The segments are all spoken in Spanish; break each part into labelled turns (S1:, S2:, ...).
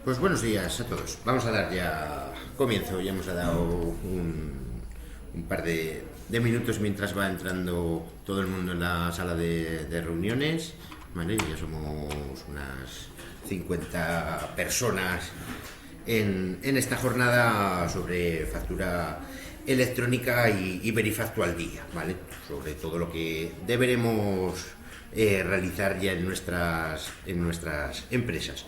S1: Pues buenos días a todos. Vamos a dar ya comienzo. Ya hemos dado un par de minutos mientras va entrando todo el mundo en la sala de reuniones. Vale, ya somos unas 50 personas en esta jornada sobre factura electrónica y Verifacto al día, ¿vale? Sobre todo lo que deberemos realizar ya en nuestras empresas.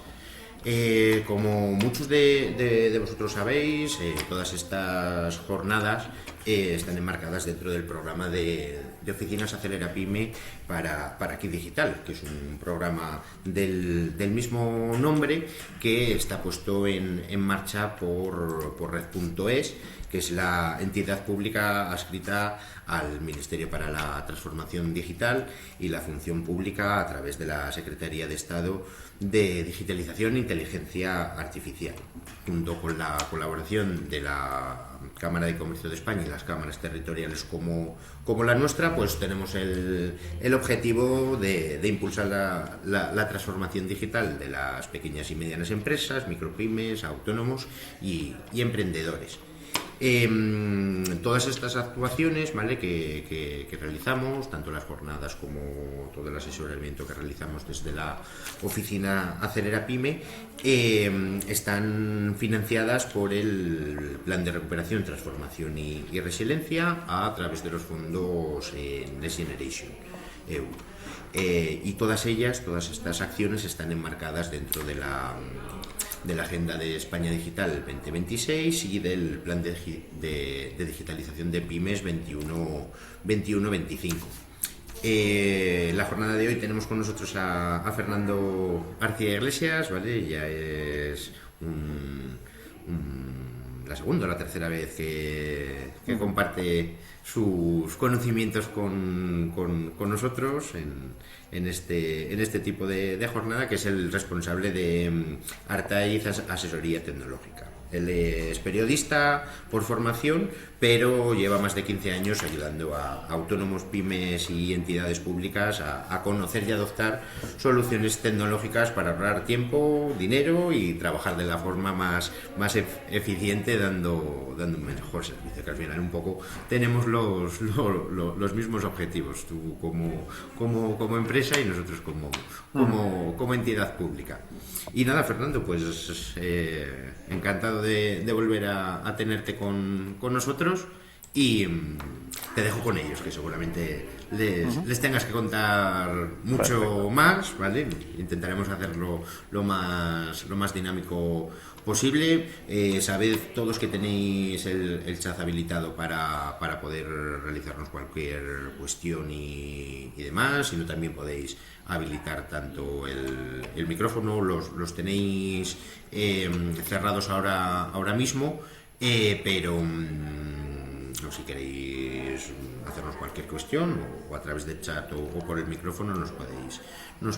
S1: Como muchos de vosotros sabéis, todas estas jornadas están enmarcadas dentro del programa de Oficinas Acelera Pyme para Aquí Digital, que es un programa del mismo nombre que está puesto en marcha por Red.es, que es la entidad pública adscrita al Ministerio para la Transformación Digital y la Función Pública a través de la Secretaría de Estado de Digitalización e Inteligencia Artificial, junto con la colaboración de la Cámara de Comercio de España y las cámaras territoriales como la nuestra. Pues tenemos el objetivo de impulsar la transformación digital de las pequeñas y medianas empresas, micropymes, autónomos y emprendedores. Todas estas actuaciones, ¿vale?, que realizamos, tanto las jornadas como todo el asesoramiento que realizamos desde la oficina Acelera Pyme, están financiadas por el Plan de Recuperación, Transformación y Resiliencia a través de los fondos Next Generation EU. Y todas estas acciones están enmarcadas dentro de la Agenda de España Digital 2026 y del Plan de Digitalización de Pymes 21-25. La jornada de hoy tenemos con nosotros a Fernando García Iglesias, ¿vale? Ya es la segunda o la tercera vez que comparte sus conocimientos con nosotros en este tipo de jornada, que es el responsable de Artaiz Asesoría Tecnológica. Él es periodista por formación, pero lleva más de 15 años ayudando a autónomos, pymes y entidades públicas a conocer y adoptar soluciones tecnológicas para ahorrar tiempo, dinero y trabajar de la forma más eficiente, dando un mejor servicio, que al final un poco tenemos los mismos objetivos, tú como empresa y nosotros como entidad pública. Y nada, Fernando, pues encantado de volver a tenerte con nosotros y te dejo con ellos, que seguramente les tengas que contar mucho. Perfecto. Más, ¿vale? Intentaremos hacerlo lo más dinámico posible. Sabed todos que tenéis el chat habilitado para poder realizarnos cualquier cuestión y demás, sino también podéis habilitar tanto el micrófono, los tenéis cerrados ahora mismo, pero si queréis hacernos cualquier cuestión o a través del chat o por el micrófono nos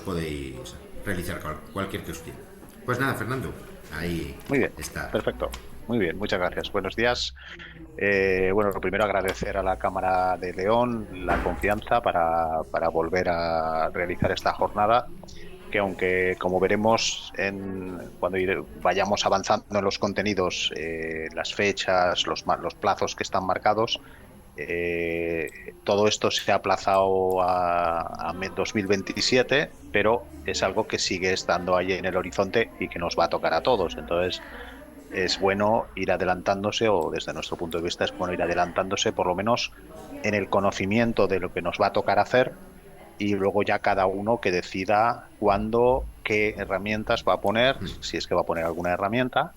S1: podéis realizar cualquier cuestión. Pues nada, Fernando, ahí
S2: Muy bien,
S1: está.
S2: perfecto. Muy bien, muchas gracias. Buenos días. Bueno, lo primero agradecer a la Cámara de León la confianza para volver a realizar esta jornada, que aunque, como veremos cuando vayamos avanzando en los contenidos, las fechas, los plazos que están marcados, todo esto se ha aplazado a 2027, pero es algo que sigue estando ahí en el horizonte y que nos va a tocar a todos. Entonces, es bueno ir adelantándose, o desde nuestro punto de vista es bueno ir adelantándose, por lo menos en el conocimiento de lo que nos va a tocar hacer, y luego ya cada uno que decida cuándo, qué herramientas va a poner, si es que va a poner alguna herramienta,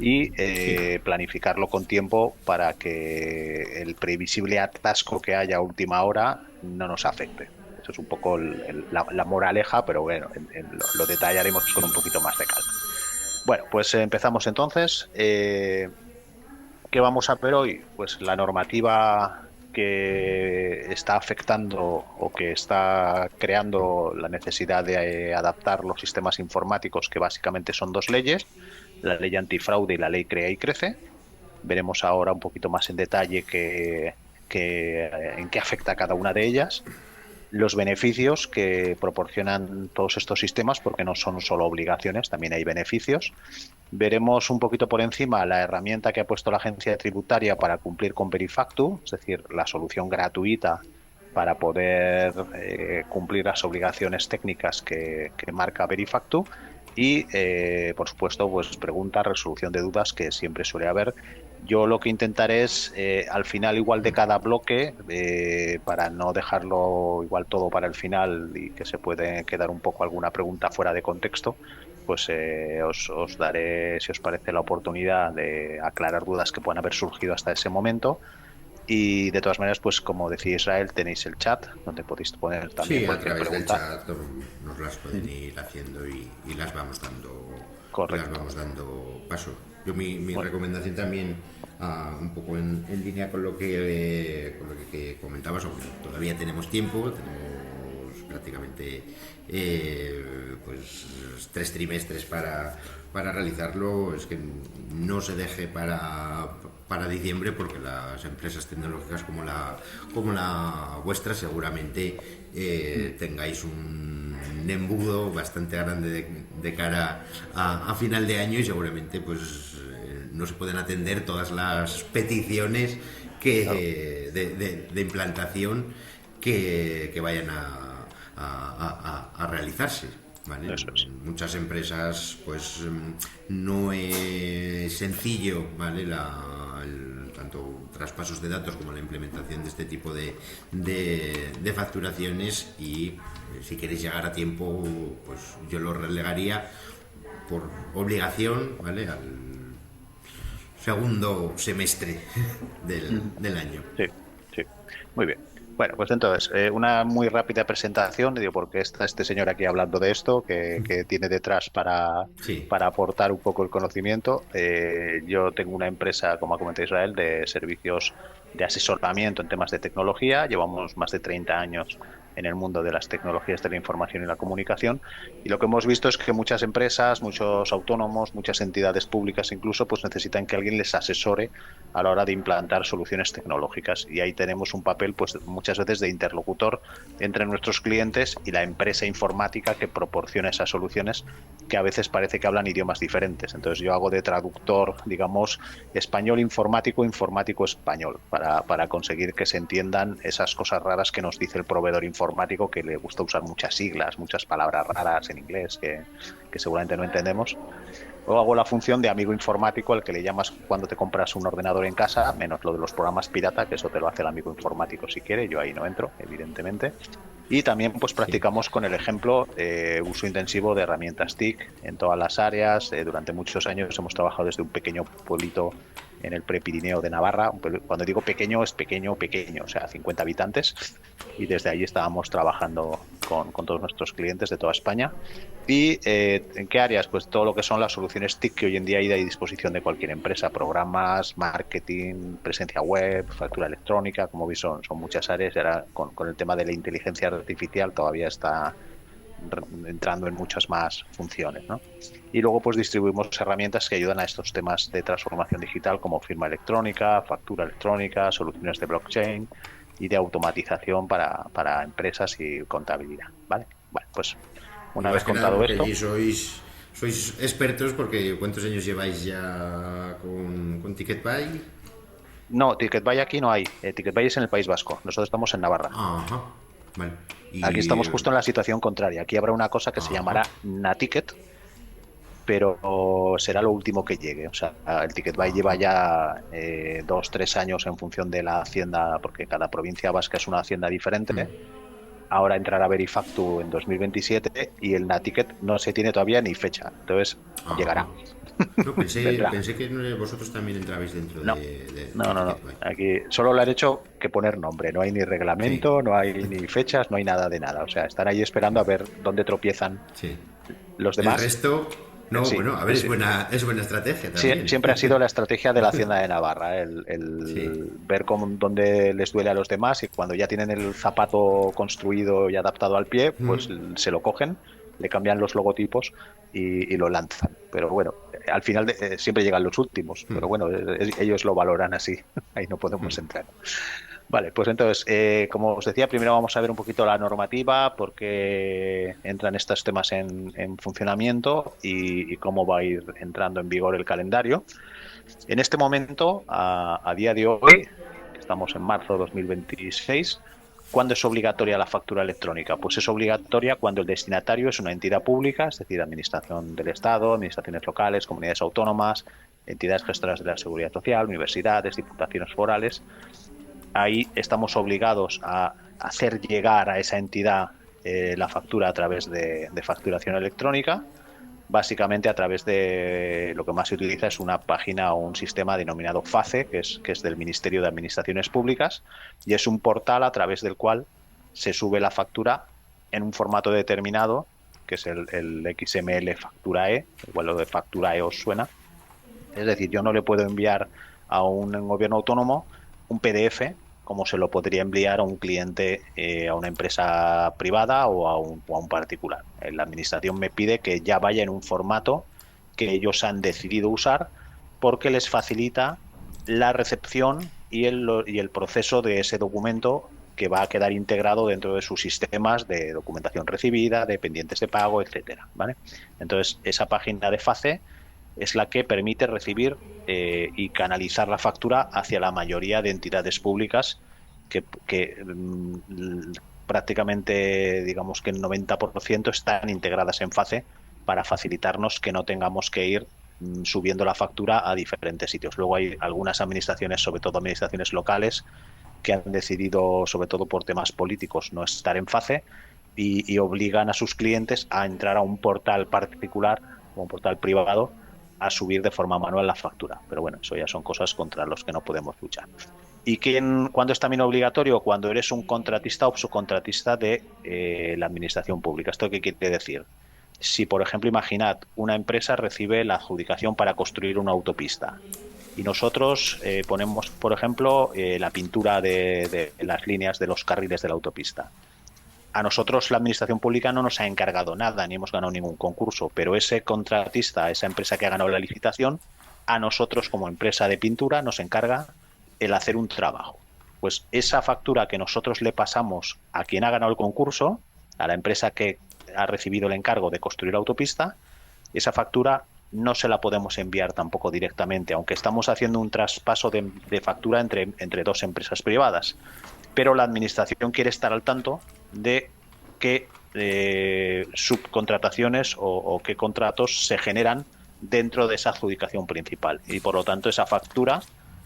S2: y
S1: Sí.
S2: planificarlo con tiempo para que el previsible atasco que haya a última hora no nos afecte. Eso es un poco la moraleja, pero bueno, lo detallaremos con un poquito más de calma. Bueno, pues empezamos entonces. ¿Qué vamos a ver hoy? Pues la normativa que está afectando o que está creando la necesidad de adaptar los sistemas informáticos, que básicamente son dos leyes, la ley antifraude y la ley Crea y Crece. Veremos ahora un poquito más en detalle en qué afecta cada una de ellas. los beneficios que proporcionan todos estos sistemas, porque no son solo obligaciones, también hay beneficios. Veremos un poquito por encima la herramienta que ha puesto la agencia tributaria para cumplir con Verifactu, es decir, la solución gratuita para poder cumplir las obligaciones técnicas que marca Verifactu. Y, por supuesto, pues preguntas, resolución de dudas que siempre suele haber. Yo lo que intentaré es, al final, igual de cada bloque, para no dejarlo igual todo para el final y que se puede quedar un poco alguna pregunta fuera de contexto, pues os daré, si os parece, la oportunidad de aclarar dudas que puedan haber surgido hasta ese momento. Y de todas maneras, pues como decía Israel, tenéis el chat donde podéis poner también
S1: Sí, a
S2: cualquier
S1: través del
S2: pregunta.
S1: chat nos las pueden ir haciendo y las vamos dando
S2: Correcto.
S1: paso. Yo mi
S2: Bueno,
S1: recomendación también, un poco en línea con lo que comentabas, aunque todavía tenemos tiempo, tenemos prácticamente pues 3 trimestres para realizarlo. Es que no se deje para diciembre, porque las empresas tecnológicas como la vuestra seguramente tengáis un embudo bastante grande de cara a final de año, y seguramente pues no se pueden atender todas las peticiones
S2: claro,
S1: de implantación que vayan a realizarse. ¿Vale?
S2: eso es.
S1: Muchas empresas pues no es sencillo, ¿vale? Tanto traspasos de datos como la implementación de este tipo de facturaciones, y si queréis llegar a tiempo, pues yo lo relegaría por obligación, ¿vale? Al segundo semestre del año.
S2: Sí, sí. Muy bien. Bueno, pues entonces, una muy rápida presentación, digo, porque está este señor aquí hablando de esto, que tiene detrás
S1: Sí,
S2: para aportar un poco el conocimiento. Yo tengo una empresa, como ha comentado Israel, de servicios de asesoramiento en temas de tecnología. Llevamos más de 30 años en el mundo de las tecnologías de la información y la comunicación, y lo que hemos visto es que muchas empresas, muchos autónomos, muchas entidades públicas incluso, pues necesitan que alguien les asesore a la hora de implantar soluciones tecnológicas, y ahí tenemos un papel pues muchas veces de interlocutor entre nuestros clientes y la empresa informática que proporciona esas soluciones, que a veces parece que hablan idiomas diferentes. Entonces yo hago de traductor, digamos, español informático, informático español, para conseguir que se entiendan esas cosas raras que nos dice el proveedor informático, que le gusta usar muchas siglas, muchas palabras raras en inglés que seguramente no entendemos. Luego hago la función de amigo informático, al que le llamas cuando te compras un ordenador en casa, menos lo de los programas pirata, que eso te lo hace el amigo informático si quiere. Yo ahí no entro, evidentemente. Y también pues
S1: sí.
S2: practicamos con el ejemplo uso intensivo de herramientas TIC en todas las áreas. Durante muchos años hemos trabajado desde un pequeño pueblito en el Prepirineo de Navarra. Cuando digo pequeño, es pequeño, pequeño, o sea, 50 habitantes. Y desde ahí estábamos trabajando con todos nuestros clientes de toda España. ¿Y en qué áreas? Pues todo lo que son las soluciones TIC, que hoy en día hay a disposición de cualquier empresa: programas, marketing, presencia web, factura electrónica. Como veis, son muchas áreas, y ahora con el tema de la inteligencia artificial todavía está entrando en muchas más funciones, ¿no? Y luego pues distribuimos herramientas que ayudan a estos temas de transformación digital, como firma electrónica, factura electrónica, soluciones de blockchain y de automatización para empresas y contabilidad, ¿vale? Bueno, pues
S1: Y
S2: una vez
S1: más que nada
S2: contado
S1: porque
S2: esto,
S1: allí sois expertos, porque ¿cuántos años lleváis ya con TicketBuy?
S2: no, TicketBuy aquí no hay. TicketBuy es en el País Vasco. Nosotros estamos en Navarra.
S1: Ajá, vale.
S2: Aquí
S1: Y...
S2: estamos justo en la situación contraria. Aquí habrá una cosa que se
S1: Ajá,
S2: llamará Naticket, pero será lo último que llegue. O sea, el TicketBuy lleva
S1: ajá.
S2: ya 2, 3 años en función de la hacienda, porque cada provincia vasca es una hacienda diferente. Ahora entrará Verifactu en 2027 y el Naticket no se tiene todavía ni fecha. Entonces,
S1: Ajá.
S2: llegará,
S1: No,
S2: vendrá.
S1: pensé que vosotros también entrabais dentro
S2: No,
S1: de
S2: no, no, no.
S1: TicketBuy.
S2: Aquí solo le han hecho que poner nombre. No hay ni
S1: Sí,
S2: reglamento, no hay ni fechas, no hay nada de nada. O sea, están ahí esperando a ver dónde tropiezan
S1: sí.
S2: los
S1: El
S2: demás.
S1: resto, no,
S2: Sí,
S1: bueno, a
S2: sí,
S1: ver,
S2: sí.
S1: es buena estrategia también.
S2: Siempre ha sido la estrategia de la Hacienda de Navarra,
S1: Sí.
S2: el ver dónde les duele a los demás, y cuando ya tienen el zapato construido y adaptado al pie, pues se lo cogen, le cambian los logotipos y lo lanzan. Pero bueno, al final siempre llegan los últimos, pero bueno, ellos lo valoran así, ahí no podemos entrar. Vale, pues entonces, como os decía, primero vamos a ver un poquito la normativa, por qué entran estos temas en funcionamiento y cómo va a ir entrando en vigor el calendario. En este momento, a día de hoy, estamos en marzo de 2026, ¿cuándo es obligatoria la factura electrónica? Pues es obligatoria cuando el destinatario es una entidad pública, es decir, Administración del Estado, administraciones locales, comunidades autónomas, entidades gestoras de la seguridad social, universidades, diputaciones forales. Ahí estamos obligados a hacer llegar a esa entidad la factura a través de facturación electrónica, básicamente a través de lo que más se utiliza es una página o un sistema denominado FACE, que es del Ministerio de Administraciones Públicas, y es un portal a través del cual se sube la factura en un formato determinado, que es el XML factura E, igual lo de factura E os suena. Es decir, yo no le puedo enviar a un gobierno autónomo un PDF como se lo podría enviar a un cliente, a una empresa privada o a un particular. La administración me pide que ya vaya en un formato que ellos han decidido usar porque les facilita la recepción y el proceso de ese documento que va a quedar integrado dentro de sus sistemas de documentación recibida, de pendientes de pago, etcétera, ¿vale? Entonces, esa página de FACE es la que permite recibir y canalizar la factura hacia la mayoría de entidades públicas que prácticamente, digamos que el 90% están integradas en FACE para facilitarnos que no tengamos que ir subiendo la factura a diferentes sitios. Luego hay algunas administraciones, sobre todo administraciones locales, que han decidido, sobre todo por temas políticos, no estar en FACE y obligan a sus clientes a entrar a un portal particular o un portal privado a subir de forma manual la factura. Pero bueno, eso ya son cosas contra los que no podemos luchar. ¿Y cuándo es también obligatorio? Cuando eres un contratista o subcontratista de la administración pública. ¿Esto qué quiere decir? Si, por ejemplo, imaginad, una empresa recibe la adjudicación para construir una autopista y nosotros ponemos, por ejemplo, la pintura de las líneas de los carriles de la autopista. A nosotros la administración pública no nos ha encargado nada, ni hemos ganado ningún concurso, pero ese contratista, esa empresa que ha ganado la licitación, a nosotros como empresa de pintura nos encarga el hacer un trabajo. Pues esa factura que nosotros le pasamos a quien ha ganado el concurso, a la empresa que ha recibido el encargo de construir la autopista, esa factura no se la podemos enviar tampoco directamente, aunque estamos haciendo un traspaso de factura entre dos empresas privadas. Pero la administración quiere estar al tanto de qué subcontrataciones o qué contratos se generan dentro de esa adjudicación principal. Y por lo tanto esa factura,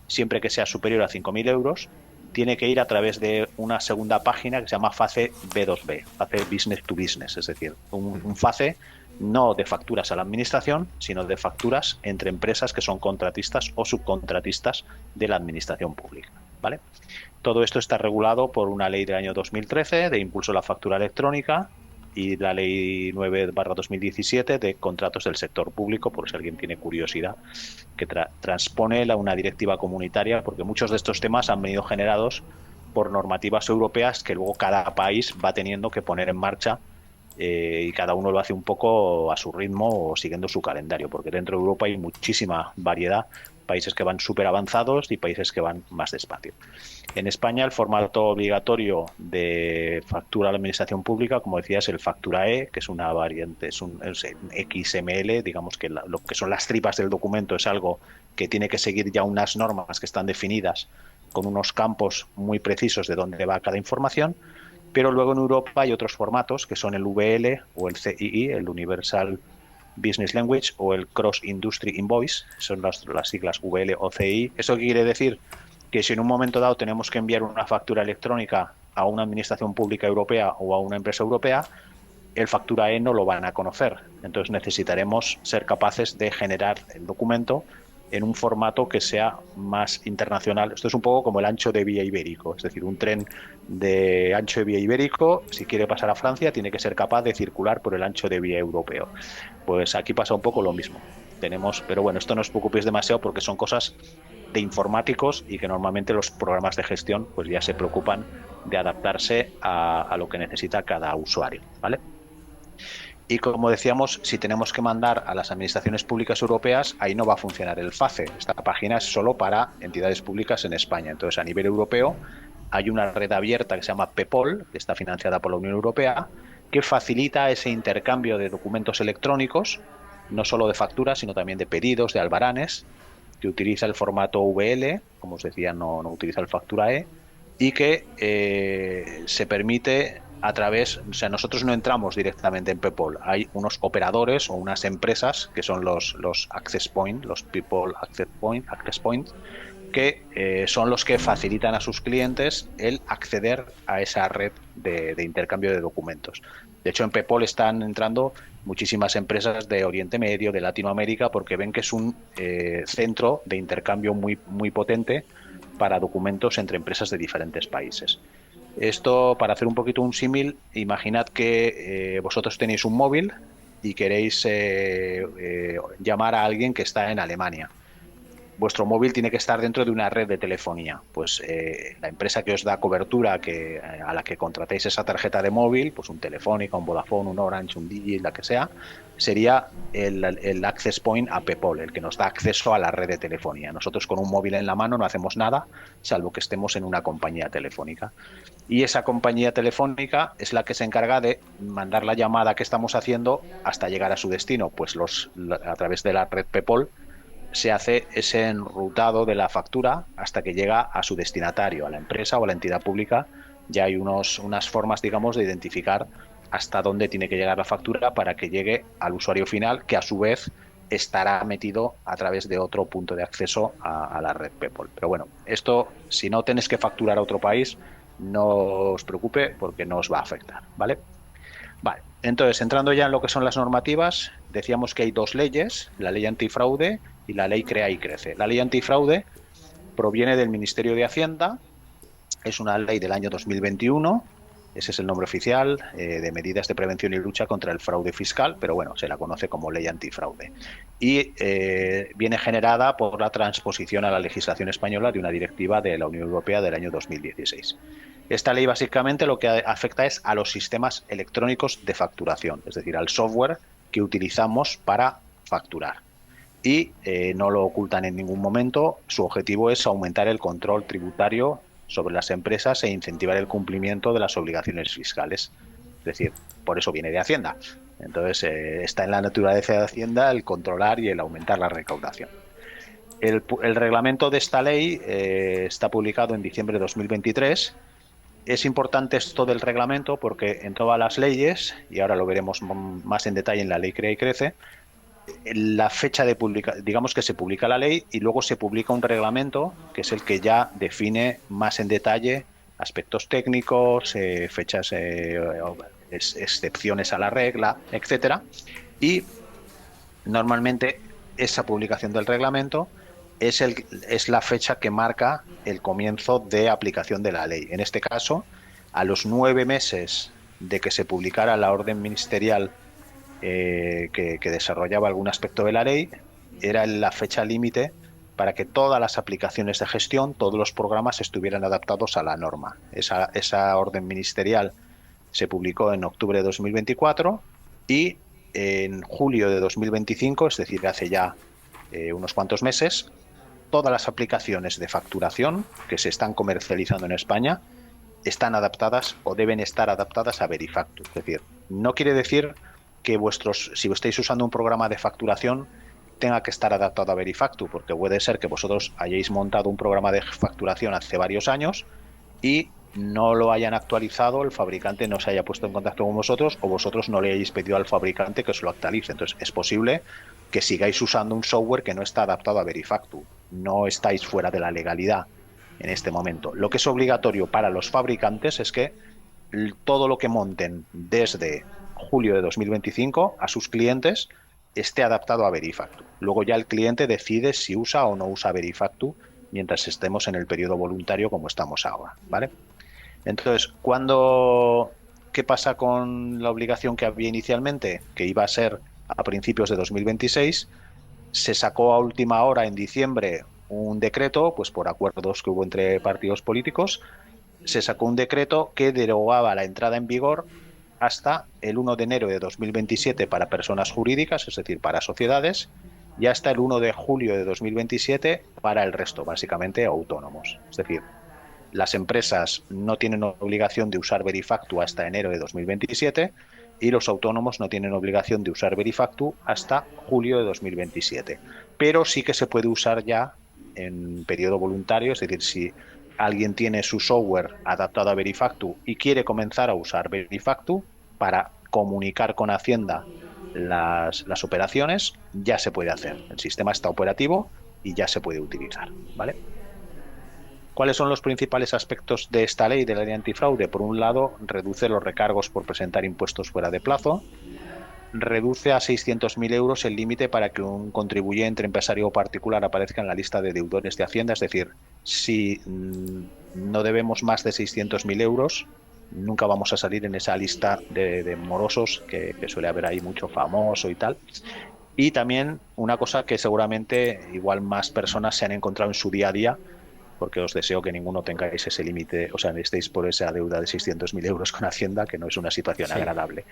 S2: siempre que sea superior a 5.000 euros, tiene que ir a través de una segunda página que se llama FACE B2B, FACE Business to Business, es decir, un FACE no de facturas a la administración, sino de facturas entre empresas que son contratistas o subcontratistas de la administración pública, ¿vale? Todo esto está regulado por una ley del año 2013 de impulso a la factura electrónica y la ley 9/2017 de contratos del sector público, por si alguien tiene curiosidad, que transpone una directiva comunitaria, porque muchos de estos temas han venido generados por normativas europeas que luego cada país va teniendo que poner en marcha y cada uno lo hace un poco a su ritmo o siguiendo su calendario, porque dentro de Europa hay muchísima variedad, países que van súper avanzados y países que van más despacio. En España el formato obligatorio de factura a la administración pública, como decía, es el factura E, que es una variante, es un XML, digamos que lo que son las tripas del documento es algo que tiene que seguir ya unas normas que están definidas con unos campos muy precisos de dónde va cada información, pero luego en Europa hay otros formatos que son el VL o el CII, el Universal Business Language, o el Cross Industry Invoice, son las siglas VL o CII. ¿Eso qué quiere decir? Que si en un momento dado tenemos que enviar una factura electrónica a una administración pública europea o a una empresa europea, el factura E no lo van a conocer. Entonces necesitaremos ser capaces de generar el documento en un formato que sea más internacional. Esto es un poco como el ancho de vía ibérico, es decir, un tren de ancho de vía ibérico, si quiere pasar a Francia, tiene que ser capaz de circular por el ancho de vía europeo. Pues aquí pasa un poco lo mismo. Pero bueno, esto no os preocupéis demasiado porque son cosas de informáticos y que normalmente los programas de gestión pues ya se preocupan de adaptarse a lo que necesita cada usuario, ¿vale? Y como decíamos, si tenemos que mandar a las administraciones públicas europeas, ahí no va a funcionar el FACE. Esta página es solo para entidades públicas en España. Entonces, a nivel europeo, hay una red abierta que se llama PEPOL, que está financiada por la Unión Europea, que facilita ese intercambio de documentos electrónicos, no solo de facturas, sino también de pedidos, de albaranes, que utiliza el formato VL, como os decía, no utiliza el factura E, y que se permite a través, o sea, nosotros no entramos directamente en PEPOL, hay unos operadores o unas empresas que son los Access Point, los People Access Point, que son los que facilitan a sus clientes el acceder a esa red de intercambio de documentos. De hecho, en PEPOL están entrando muchísimas empresas de Oriente Medio, de Latinoamérica, porque ven que es un centro de intercambio muy, muy potente para documentos entre empresas de diferentes países. Esto, para hacer un poquito un símil, imaginad que vosotros tenéis un móvil y queréis llamar a alguien que está en Alemania. Vuestro móvil tiene que estar dentro de una red de telefonía. Pues la empresa que os da cobertura, a la que contratéis esa tarjeta de móvil, pues un Telefónica, un Vodafone, un Orange, un Digi, la que sea, sería el Access Point a PEPOL, el que nos da acceso a la red de telefonía. Nosotros con un móvil en la mano no hacemos nada, salvo que estemos en una compañía telefónica. Y esa compañía telefónica es la que se encarga de mandar la llamada que estamos haciendo hasta llegar a su destino. Pues a través de la red PEPOL se hace ese enrutado de la factura hasta que llega a su destinatario, a la empresa o a la entidad pública. Ya hay unas formas, digamos, de identificar hasta dónde tiene que llegar la factura para que llegue al usuario final, que a su vez estará metido a través de otro punto de acceso a la red PEPOL. Pero bueno, esto, si no tenéis que facturar a otro país, no os preocupe porque no os va a afectar, ¿vale? Vale, entonces, entrando ya en lo que son las normativas, decíamos que hay dos leyes, la ley antifraude y la ley Crea y Crece. La ley antifraude proviene del Ministerio de Hacienda, es una ley del año 2021, ese es el nombre oficial, de medidas de prevención y lucha contra el fraude fiscal, pero bueno, se la conoce como ley antifraude. Y viene generada por la transposición a la legislación española de una directiva de la Unión Europea del año 2016. Esta ley básicamente lo que afecta es a los sistemas electrónicos de facturación, es decir, al software que utilizamos para facturar. Y no lo ocultan en ningún momento, su objetivo es aumentar el control tributario sobre las empresas e incentivar el cumplimiento de las obligaciones fiscales. Es decir, por eso viene de Hacienda. Entonces, está en la naturaleza de Hacienda el controlar y el aumentar la recaudación. El reglamento de esta ley está publicado en diciembre de 2023. Es importante esto del reglamento porque en todas las leyes, y ahora lo veremos más en detalle en la ley Crea y Crece, la fecha de publicación, digamos que se publica la ley y luego se publica un reglamento que es el que ya define más en detalle aspectos técnicos, fechas, excepciones a la regla, etcétera. Y normalmente esa publicación del reglamento es la fecha que marca el comienzo de aplicación de la ley. En este caso, a los 9 meses de que se publicara la orden ministerial que desarrollaba algún aspecto de la ley, era la fecha límite para que todas las aplicaciones de gestión, todos los programas estuvieran adaptados a la norma. Esa orden ministerial se publicó en octubre de 2024 y en julio de 2025, es decir, hace ya unos cuantos meses, todas las aplicaciones de facturación que se están comercializando en España están adaptadas o deben estar adaptadas a Verifactu. Es decir, no quiere decir que si estáis usando un programa de facturación tenga que estar adaptado a Verifactu, porque puede ser que vosotros hayáis montado un programa de facturación hace varios años y no lo hayan actualizado, el fabricante no se haya puesto en contacto con vosotros o vosotros no le hayáis pedido al fabricante que os lo actualice. Entonces es posible que sigáis usando un software que no está adaptado a Verifactu. No estáis fuera de la legalidad en este momento. Lo que es obligatorio para los fabricantes es que todo lo que monten desde julio de 2025 a sus clientes esté adaptado a Verifactu. Luego ya el cliente decide si usa o no usa Verifactu mientras estemos en el periodo voluntario como estamos ahora, ¿vale? Entonces, ¿qué pasa con la obligación que había inicialmente? Que iba a ser a principios de 2026. Se sacó a última hora en diciembre un decreto, pues por acuerdos que hubo entre partidos políticos, se sacó un decreto que derogaba la entrada en vigor hasta el 1 de enero de 2027 para personas jurídicas, es decir, para sociedades, y hasta el 1 de julio de 2027 para el resto, básicamente autónomos. Es decir, Las empresas no tienen obligación de usar Verifactu hasta enero de 2027 y los autónomos no tienen obligación de usar Verifactu hasta julio de 2027. Pero sí que se puede usar ya en periodo voluntario, es decir, si alguien tiene su software adaptado a Verifactu y quiere comenzar a usar Verifactu para comunicar con Hacienda las operaciones, ya se puede hacer. El sistema está operativo y ya se puede utilizar, ¿vale? ¿Cuáles son los principales aspectos de esta ley de la ley antifraude? Por un lado, reduce los recargos por presentar impuestos fuera de plazo, reduce a 600.000 euros el límite para que un contribuyente, empresario o particular aparezca en la lista de deudores de Hacienda, es decir, si no debemos más de 600.000 euros, nunca vamos a salir en esa lista de morosos que suele haber ahí mucho famoso y tal. Y también una cosa que seguramente igual más personas se han encontrado en su día a día, porque os deseo que ninguno tengáis ese límite, o sea, estéis por esa deuda de 600.000 euros con Hacienda, que no es una situación agradable.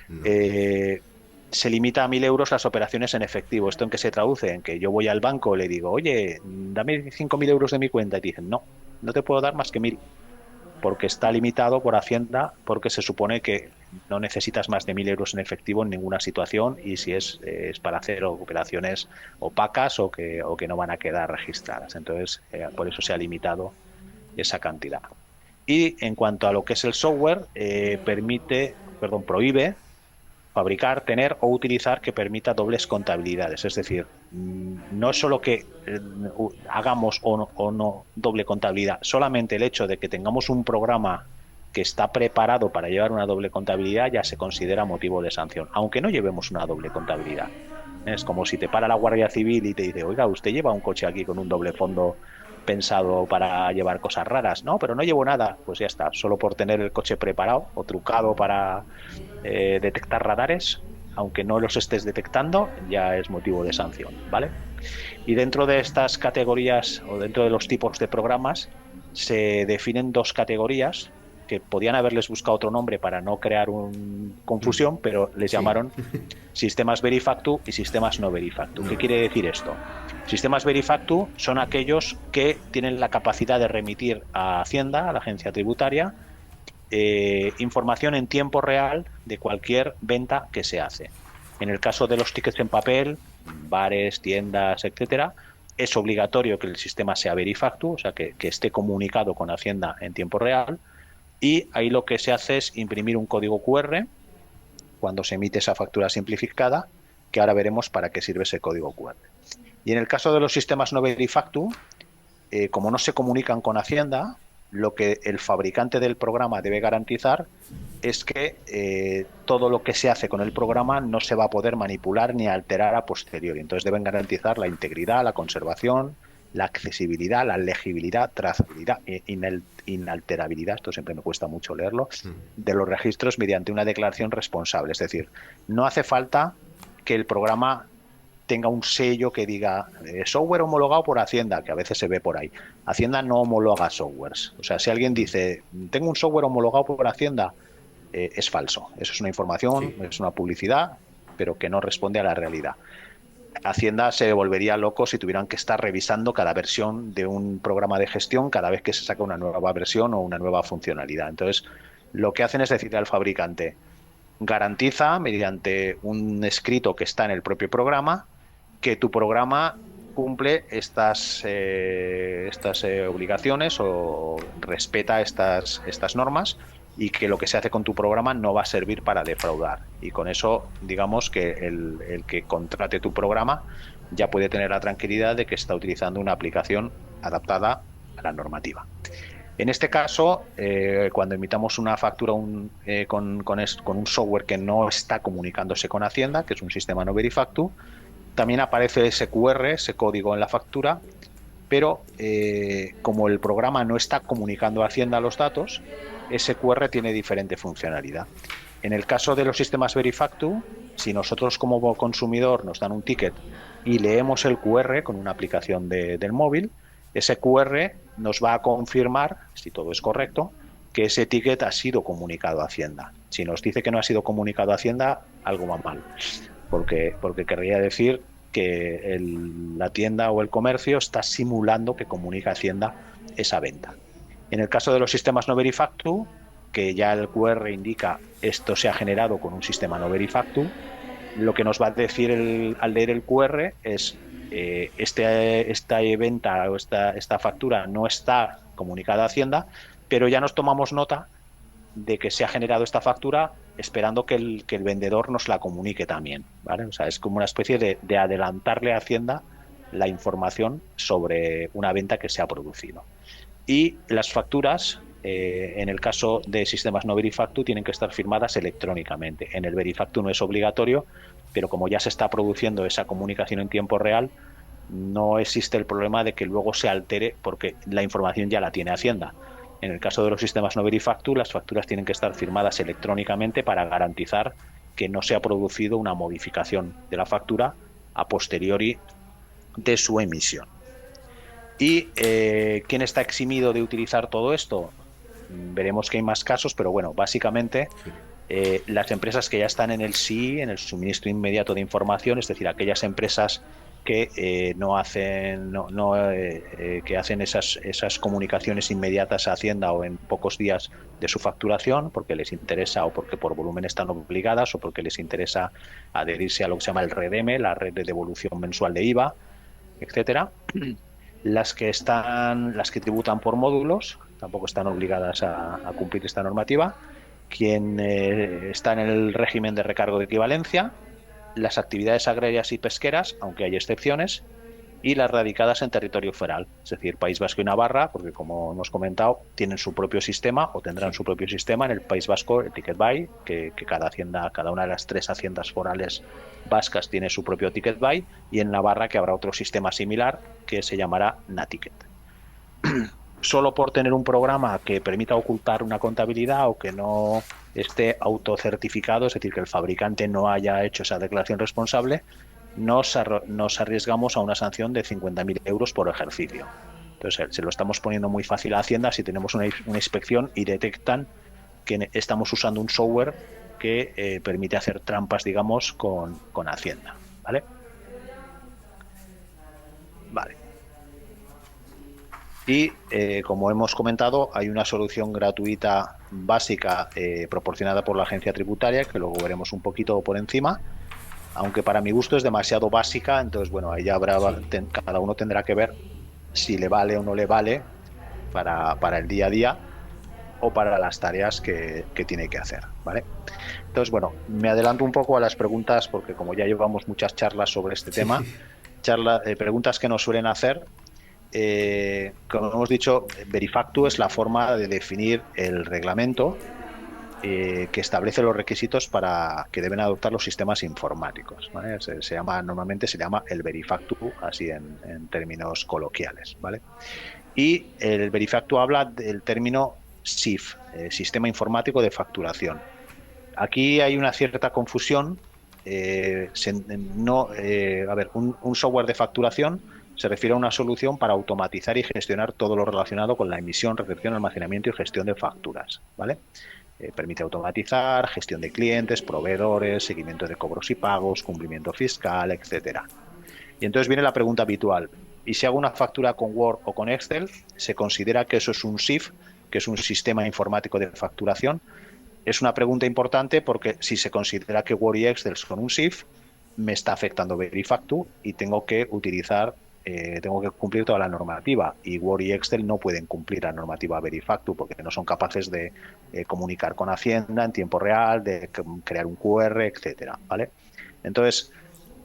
S2: No. Se limita a 1.000 euros las operaciones en efectivo. ¿Esto en qué se traduce? En que yo voy al banco, le digo, oye, dame 5.000 euros de mi cuenta, y dicen, no te puedo dar más que 1.000, porque está limitado por Hacienda, porque se supone que no necesitas más de 1.000 euros en efectivo en ninguna situación, y si es para hacer operaciones opacas o que no van a quedar registradas. Entonces, por eso se ha limitado esa cantidad. Y en cuanto a lo que es el software, prohíbe fabricar, tener o utilizar que permita dobles contabilidades. Es decir, no es solo que hagamos o no doble contabilidad, solamente el hecho de que tengamos un programa que está preparado para llevar una doble contabilidad ya se considera motivo de sanción, aunque no llevemos una doble contabilidad. Es como si te para la Guardia Civil y te dice, oiga, usted lleva un coche aquí con un doble fondo pensado para llevar cosas raras. No, pero no llevo nada. Pues ya está, solo por tener el coche preparado o trucado para detectar radares, aunque no los estés detectando, ya es motivo de sanción, ¿vale? Y dentro de estas categorías o dentro de los tipos de programas se definen dos categorías que podían haberles buscado otro nombre para no crear confusión, pero les llamaron sistemas Verifactu y sistemas no Verifactu. ¿Qué quiere decir esto? Sistemas Verifactu son aquellos que tienen la capacidad de remitir a Hacienda, a la agencia tributaria, información en tiempo real de cualquier venta que se hace. En el caso de los tickets en papel, bares, tiendas, etcétera, es obligatorio que el sistema sea Verifactu, o sea, que esté comunicado con Hacienda en tiempo real, y ahí lo que se hace es imprimir un código QR cuando se emite esa factura simplificada, que ahora veremos para qué sirve ese código QR. Y en el caso de los sistemas no Verifactu, como no se comunican con Hacienda, lo que el fabricante del programa debe garantizar es que todo lo que se hace con el programa no se va a poder manipular ni alterar a posteriori. Entonces deben garantizar la integridad, la conservación, la accesibilidad, la legibilidad, trazabilidad, inalterabilidad, esto siempre me cuesta mucho leerlo, de los registros mediante una declaración responsable. Es decir, no hace falta que el programa tenga un sello que diga software homologado por Hacienda, que a veces se ve por ahí. Hacienda no homologa softwares. O sea, si alguien dice, tengo un software homologado por Hacienda, es falso. Eso es una información, es una publicidad, pero que no responde a la realidad. Hacienda se volvería loco si tuvieran que estar revisando cada versión de un programa de gestión cada vez que se saca una nueva versión o una nueva funcionalidad. Entonces, lo que hacen es decirle al fabricante, garantiza mediante un escrito que está en el propio programa que tu programa cumple estas obligaciones o respeta estas normas, y que lo que se hace con tu programa no va a servir para defraudar. Y con eso, digamos que el que contrate tu programa ya puede tener la tranquilidad de que está utilizando una aplicación adaptada a la normativa. En este caso, cuando emitamos una factura con un software que no está comunicándose con Hacienda, que es un sistema no Verifactu, también aparece ese QR, ese código en la factura, pero como el programa no está comunicando a Hacienda los datos, ese QR tiene diferente funcionalidad. En el caso de los sistemas Verifactu, si nosotros como consumidor nos dan un ticket y leemos el QR con una aplicación del móvil, ese QR nos va a confirmar, si todo es correcto, que ese ticket ha sido comunicado a Hacienda. Si nos dice que no ha sido comunicado a Hacienda, algo va mal, porque querría decir que la tienda o el comercio está simulando que comunica a Hacienda esa venta. En el caso de los sistemas no verifactu, que ya el QR indica esto se ha generado con un sistema no verifactu, lo que nos va a decir al leer el QR es esta venta o esta factura no está comunicada a Hacienda, pero ya nos tomamos nota de que se ha generado esta factura esperando que el vendedor nos la comunique también, ¿vale? O sea, es como una especie de adelantarle a Hacienda la información sobre una venta que se ha producido. Y las facturas, en el caso de sistemas no verifactu, tienen que estar firmadas electrónicamente. En el verifactu no es obligatorio, pero como ya se está produciendo esa comunicación en tiempo real, no existe el problema de que luego se altere porque la información ya la tiene Hacienda. En el caso de los sistemas no verifactu, las facturas tienen que estar firmadas electrónicamente para garantizar que no se ha producido una modificación de la factura a posteriori de su emisión. ¿Y quién está eximido de utilizar todo esto? Veremos que hay más casos, pero bueno, básicamente las empresas que ya están en el SII, en el suministro inmediato de información, es decir, aquellas empresas que que hacen esas comunicaciones inmediatas a Hacienda o en pocos días de su facturación, porque les interesa o porque por volumen están obligadas o porque les interesa adherirse a lo que se llama el REDEME, la red de devolución mensual de IVA, etcétera. Las que tributan por módulos tampoco están obligadas a cumplir esta normativa. Quien está en el régimen de recargo de equivalencia, las actividades agrarias y pesqueras, aunque hay excepciones, y las radicadas en territorio foral, es decir, País Vasco y Navarra, porque como hemos comentado, tienen su propio sistema o tendrán su propio sistema. En el País Vasco, el Ticket Buy, que cada una de las 3 haciendas forales vascas tiene su propio Ticket Buy, y en Navarra que habrá otro sistema similar que se llamará Naticket. Solo por tener un programa que permita ocultar una contabilidad o que no esté autocertificado, es decir, que el fabricante no haya hecho esa declaración responsable, nos arriesgamos a una sanción de 50.000 euros por ejercicio. Entonces, se lo estamos poniendo muy fácil a Hacienda si tenemos una inspección y detectan que estamos usando un software que permite hacer trampas, digamos, con Hacienda, ¿vale? Vale. Y como hemos comentado, hay una solución gratuita básica proporcionada por la agencia tributaria, que luego veremos un poquito por encima, aunque para mi gusto es demasiado básica. Entonces, bueno, ahí cada uno tendrá que ver si le vale o no le vale para el día a día o para las tareas que tiene que hacer, ¿vale? Entonces, bueno, me adelanto un poco a las preguntas porque como ya llevamos muchas charlas sobre este tema, preguntas que nos suelen hacer. Como hemos dicho, Verifactu es la forma de definir el reglamento que establece los requisitos para que deben adoptar los sistemas informáticos, ¿vale? Normalmente se llama el Verifactu, así en términos coloquiales, ¿vale? Y el Verifactu habla del término SIF, Sistema Informático de Facturación. Aquí hay una cierta confusión. Un software de facturación se refiere a una solución para automatizar y gestionar todo lo relacionado con la emisión, recepción, almacenamiento y gestión de facturas, ¿vale? Permite automatizar gestión de clientes, proveedores, seguimiento de cobros y pagos, cumplimiento fiscal, etcétera. Y entonces viene la pregunta habitual: ¿y si hago una factura con Word o con Excel, se considera que eso es un SIF, que es un sistema informático de facturación? Es una pregunta importante porque si se considera que Word y Excel son un SIF, me está afectando Verifactu y tengo que cumplir toda la normativa, y Word y Excel no pueden cumplir la normativa Verifactu porque no son capaces de comunicar con Hacienda en tiempo real, de crear un QR, etcétera, ¿vale? Entonces,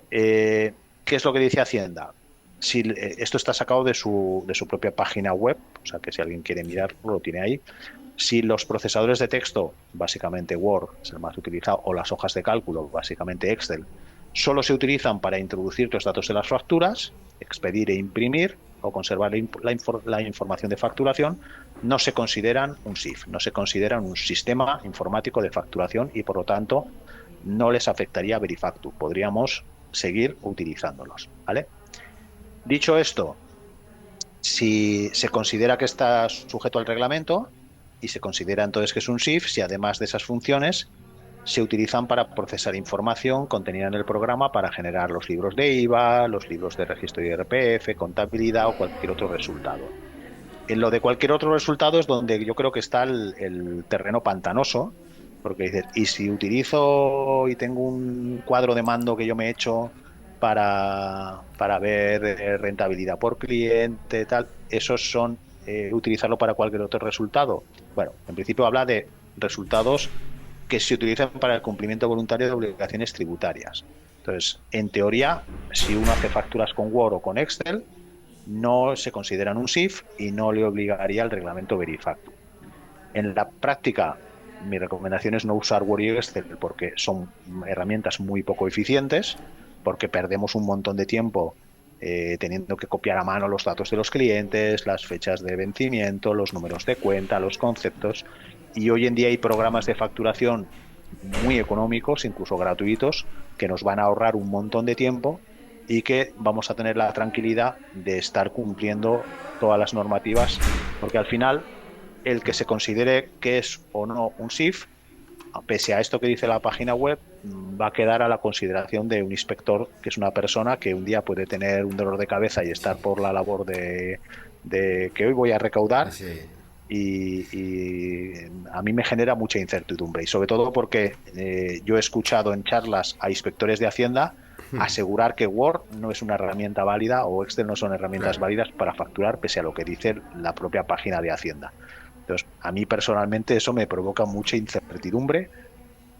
S2: ¿qué es lo que dice Hacienda? Esto está sacado de su propia página web, o sea que si alguien quiere mirarlo, lo tiene ahí. Si los procesadores de texto, básicamente Word es el más utilizado, o las hojas de cálculo, básicamente Excel, solo se utilizan para introducir los datos de las facturas, expedir e imprimir o conservar la información de facturación, no se consideran un SIF, no se consideran un sistema informático de facturación y por lo tanto no les afectaría a Verifactu. Podríamos seguir utilizándolos, ¿vale? Dicho esto, si se considera que está sujeto al reglamento y se considera entonces que es un SIF, si además de esas funciones se utilizan para procesar información contenida en el programa para generar los libros de IVA, los libros de registro de IRPF, contabilidad o cualquier otro resultado. En lo de cualquier otro resultado es donde yo creo que está el terreno pantanoso, porque dices, ¿y si utilizo y tengo un cuadro de mando que yo me he hecho para ver rentabilidad por cliente, tal? Esos son utilizarlo para cualquier otro resultado. Bueno, en principio habla de resultados que se utilizan para el cumplimiento voluntario de obligaciones tributarias. Entonces, en teoría, si uno hace facturas con Word o con Excel, no se consideran un SIF y no le obligaría el reglamento Verifactu. En la práctica, mi recomendación es no usar Word y Excel porque son herramientas muy poco eficientes, porque perdemos un montón de tiempo teniendo que copiar a mano los datos de los clientes, las fechas de vencimiento, los números de cuenta, los conceptos. Y hoy en día hay programas de facturación muy económicos, incluso gratuitos, que nos van a ahorrar un montón de tiempo y que vamos a tener la tranquilidad de estar cumpliendo todas las normativas, porque al final el que se considere que es o no un SIF, pese a esto que dice la página web, va a quedar a la consideración de un inspector, que es una persona que un día puede tener un dolor de cabeza y estar por la labor de que hoy voy a recaudar.
S1: Sí.
S2: Y a mí me genera mucha incertidumbre, y sobre todo porque yo he escuchado en charlas a inspectores de Hacienda asegurar que Word no es una herramienta válida o Excel no son herramientas
S1: Claro.
S2: válidas para facturar, pese a lo que dice la propia página de Hacienda. Entonces, a mí personalmente eso me provoca mucha incertidumbre,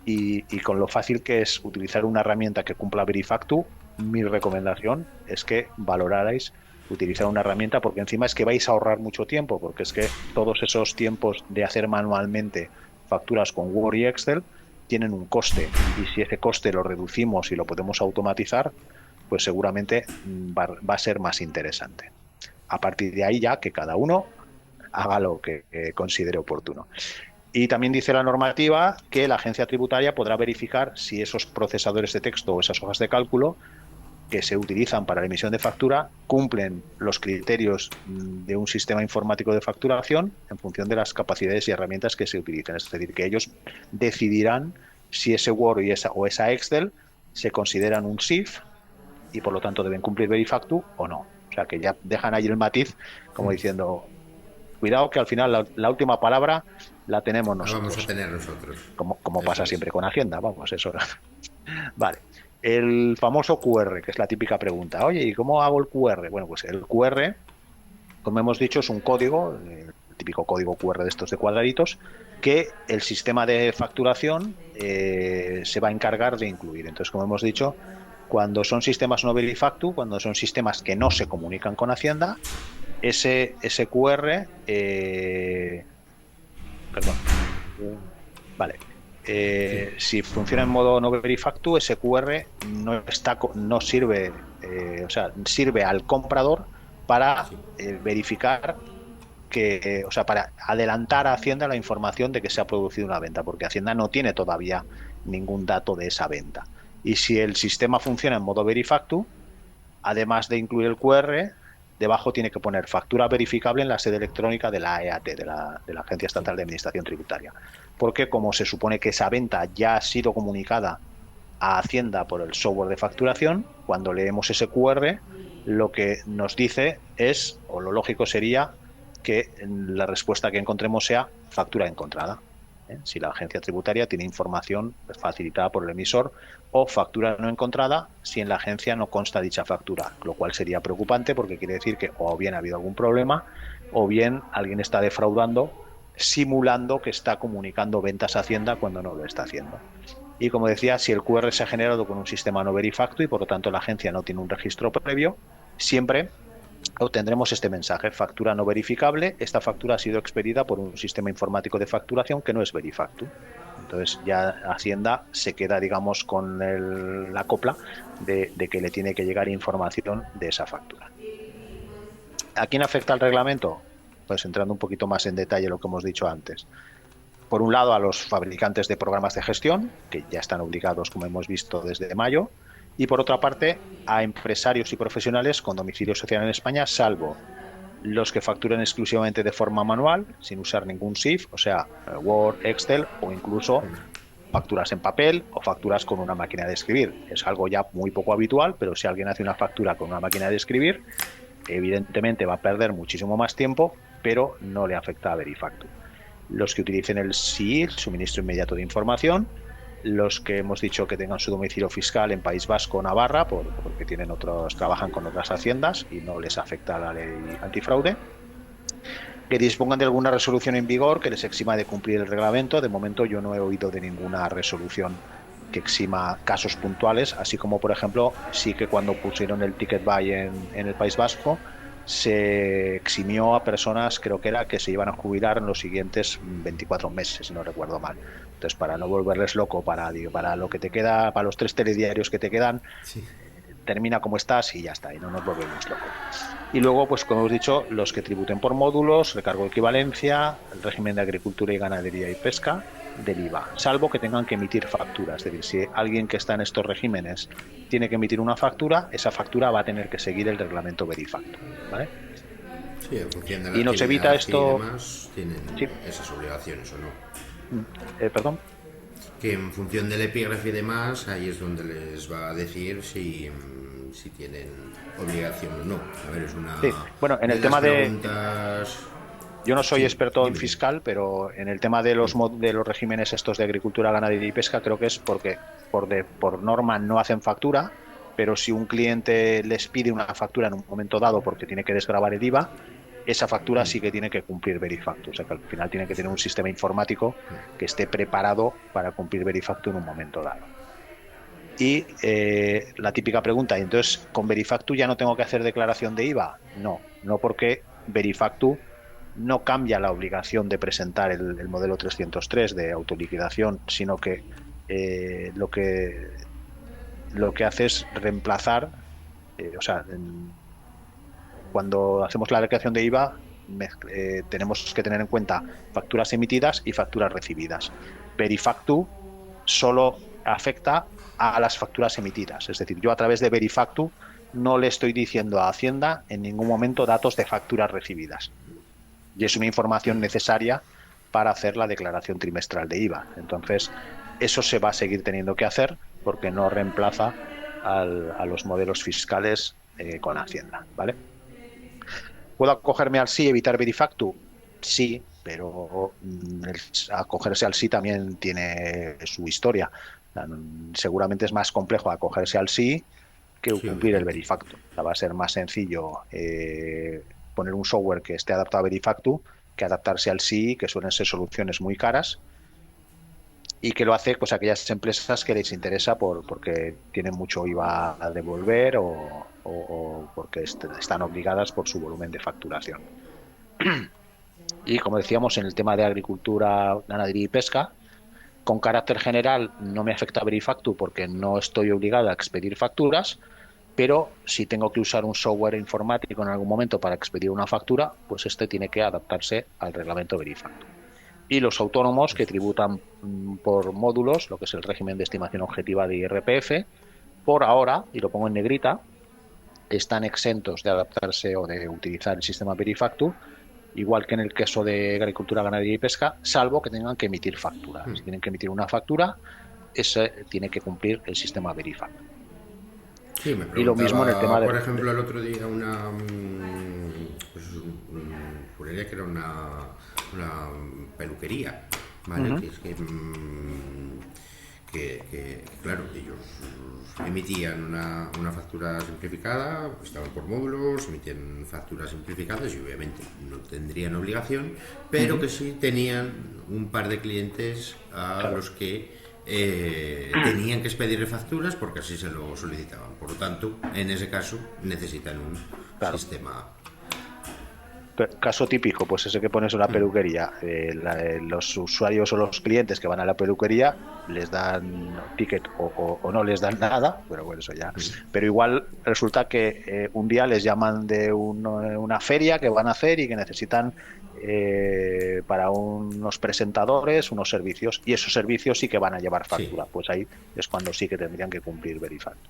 S2: y con lo fácil que es utilizar una herramienta que cumpla Verifactu, mi recomendación es que valorarais utilizar una herramienta, porque encima es que vais a ahorrar mucho tiempo, porque es que todos esos tiempos de hacer manualmente facturas con Word y Excel tienen un coste, y si ese coste lo reducimos y lo podemos automatizar, pues seguramente va a ser más interesante. A partir de ahí ya que cada uno haga lo que considere oportuno. Y también dice la normativa que la agencia tributaria podrá verificar si esos procesadores de texto o esas hojas de cálculo que se utilizan para la emisión de factura cumplen los criterios de un sistema informático de facturación en función de las capacidades y herramientas que se utilicen. Es decir, que ellos decidirán si ese Word o esa Excel se consideran un SIF y por lo tanto deben cumplir Verifactu o no. O sea, que ya dejan ahí el matiz como diciendo, cuidado que al final la última palabra la tenemos
S1: La vamos a
S2: nosotros,
S1: tener nosotros.
S2: como
S1: Eso
S2: pasa
S1: es.
S2: siempre con Hacienda, vamos, eso. Vale. El famoso QR, que es la típica pregunta. Oye, ¿y cómo hago el QR? Bueno, pues el QR, como hemos dicho, es un código, el típico código QR de estos de cuadraditos, que el sistema de facturación se va a encargar de incluir. Entonces, como hemos dicho, cuando son sistemas no Verifactu, cuando son sistemas que no se comunican con Hacienda, ese QR, perdón, vale. Si funciona en modo no Verifactu, ese QR no sirve, o sea, sirve al comprador para verificar o sea, para adelantar a Hacienda la información de que se ha producido una venta, porque Hacienda no tiene todavía ningún dato de esa venta. Y si el sistema funciona en modo Verifactu, además de incluir el QR, debajo tiene que poner factura verificable en la sede electrónica de la EAT, de la Agencia Estatal de Administración Tributaria. Porque como se supone que esa venta ya ha sido comunicada a Hacienda por el software de facturación, cuando leemos ese QR, lo que nos dice es, o lo lógico sería, que la respuesta que encontremos sea factura encontrada. Si la agencia tributaria tiene información facilitada por el emisor, o factura no encontrada si en la agencia no consta dicha factura, lo cual sería preocupante porque quiere decir que o bien ha habido algún problema o bien alguien está defraudando, simulando que está comunicando ventas a Hacienda cuando no lo está haciendo. Y como decía, si el QR se ha generado con un sistema no Verifactu y por lo tanto la agencia no tiene un registro previo, siempre obtendremos este mensaje: factura no verificable, esta factura ha sido expedida por un sistema informático de facturación que no es Verifactu. Entonces ya Hacienda se queda, digamos, con la copla de que le tiene que llegar información de esa factura. ¿A quién afecta el reglamento? Pues entrando un poquito más en detalle lo que hemos dicho antes. Por un lado, a los fabricantes de programas de gestión, que ya están obligados, como hemos visto, desde mayo, y por otra parte, a empresarios y profesionales con domicilio social en España, salvo los que facturen exclusivamente de forma manual, sin usar ningún SIF, o sea, Word, Excel o incluso facturas en papel o facturas con una máquina de escribir. Es algo ya muy poco habitual, pero si alguien hace una factura con una máquina de escribir, evidentemente va a perder muchísimo más tiempo pero no le afecta a Verifactu. Los que utilicen el SII, el suministro inmediato de información, los que hemos dicho que tengan su domicilio fiscal en País Vasco o Navarra, porque trabajan con otras haciendas y no les afecta la ley antifraude, que dispongan de alguna resolución en vigor que les exima de cumplir el reglamento. De momento yo no he oído de ninguna resolución que exima casos puntuales, así como por ejemplo sí que cuando pusieron el ticket buy en el País Vasco se eximió a personas, creo que era, que se iban a jubilar en los siguientes 24 meses, si no recuerdo mal. Entonces, para no volverles loco, para lo que te queda, para los 3 telediarios que te quedan,
S1: Sí.
S2: termina como estás y ya está, y no nos volvemos locos. Y luego, pues como hemos dicho, los que tributen por módulos, recargo de equivalencia, el régimen de agricultura y ganadería y pesca, del IVA, salvo que tengan que emitir facturas. Es decir, si alguien que está en estos regímenes tiene que emitir una factura, esa factura va a tener que seguir el reglamento Verifactu, ¿vale?
S1: Sí, en función de la
S2: Y nos evita
S1: actividad
S2: esto.
S1: y demás, tienen
S2: Sí.
S1: esas obligaciones o no.
S2: Perdón.
S1: Que en función del epígrafe y demás, ahí es donde les va a decir si tienen obligación o no. A ver, es una
S2: Sí. Bueno, en el tema
S1: preguntas...
S2: Yo no soy
S1: Sí,
S2: experto en
S1: dime.
S2: fiscal, pero en el tema de los regímenes estos de agricultura, ganadería y pesca, creo que es porque por norma no hacen factura, pero si un cliente les pide una factura en un momento dado porque tiene que desgravar el IVA, esa factura sí que tiene que cumplir Verifactu. O sea que al final tiene que tener un sistema informático que esté preparado para cumplir Verifactu en un momento dado. Y la típica pregunta, entonces, ¿con Verifactu ya no tengo que hacer declaración de IVA? No porque Verifactu no cambia la obligación de presentar el modelo 303 de autoliquidación, sino que lo que hace es reemplazar, cuando hacemos la declaración de IVA, tenemos que tener en cuenta facturas emitidas y facturas recibidas. Verifactu solo afecta a las facturas emitidas, es decir, yo a través de Verifactu no le estoy diciendo a Hacienda en ningún momento datos de facturas recibidas. Y es una información necesaria para hacer la declaración trimestral de IVA. Entonces, eso se va a seguir teniendo que hacer porque no reemplaza a los modelos fiscales con Hacienda, ¿vale? ¿Puedo acogerme al sí y evitar Verifactu? Sí, pero acogerse al sí también tiene su historia. Seguramente es más complejo acogerse al sí que
S1: Sí,
S2: cumplir el
S1: obviamente.
S2: Verifactu. Va a ser más sencillo poner un software que esté adaptado a Verifactu que adaptarse al sí, que suelen ser soluciones muy caras y que lo hace pues aquellas empresas que les interesa porque tienen mucho IVA a devolver o porque están obligadas por su volumen de facturación. Y como decíamos, en el tema de agricultura, ganadería y pesca, con carácter general no me afecta a Verifactu porque no estoy obligado a expedir facturas, pero si tengo que usar un software informático en algún momento para expedir una factura, pues este tiene que adaptarse al reglamento Verifactu. Y los autónomos que tributan por módulos, lo que es el régimen de estimación objetiva de IRPF, por ahora, y lo pongo en negrita, están exentos de adaptarse o de utilizar el sistema Verifactu, igual que en el caso de agricultura, ganadería y pesca, salvo que tengan que emitir factura. Si tienen que emitir una factura, ese tiene que cumplir el sistema Verifactu.
S1: Sí, me
S2: Y lo mismo en el tema
S1: preguntaba, por
S2: de.
S1: ejemplo, el otro día una juraría que era una peluquería, ¿vale?
S2: Uh-huh.
S1: Que es claro, ellos emitían una factura simplificada, estaban por módulos, emitían facturas simplificadas y obviamente no tendrían obligación, pero que sí tenían un par de clientes a
S2: Claro.
S1: los que tenían que expedirle facturas porque así se lo solicitaban. Por lo tanto, en ese caso necesitan un
S2: Claro.
S1: sistema.
S2: Caso típico, pues ese que pones en la peluquería. Los usuarios o los clientes que van a la peluquería les dan ticket o no les dan nada, pero bueno, eso ya. Pero igual resulta que un día les llaman de una feria que van a hacer y que necesitan para unos presentadores unos servicios, y esos servicios sí que van a llevar
S1: Sí,
S2: factura. Pues ahí es cuando sí que tendrían que cumplir Verifactu.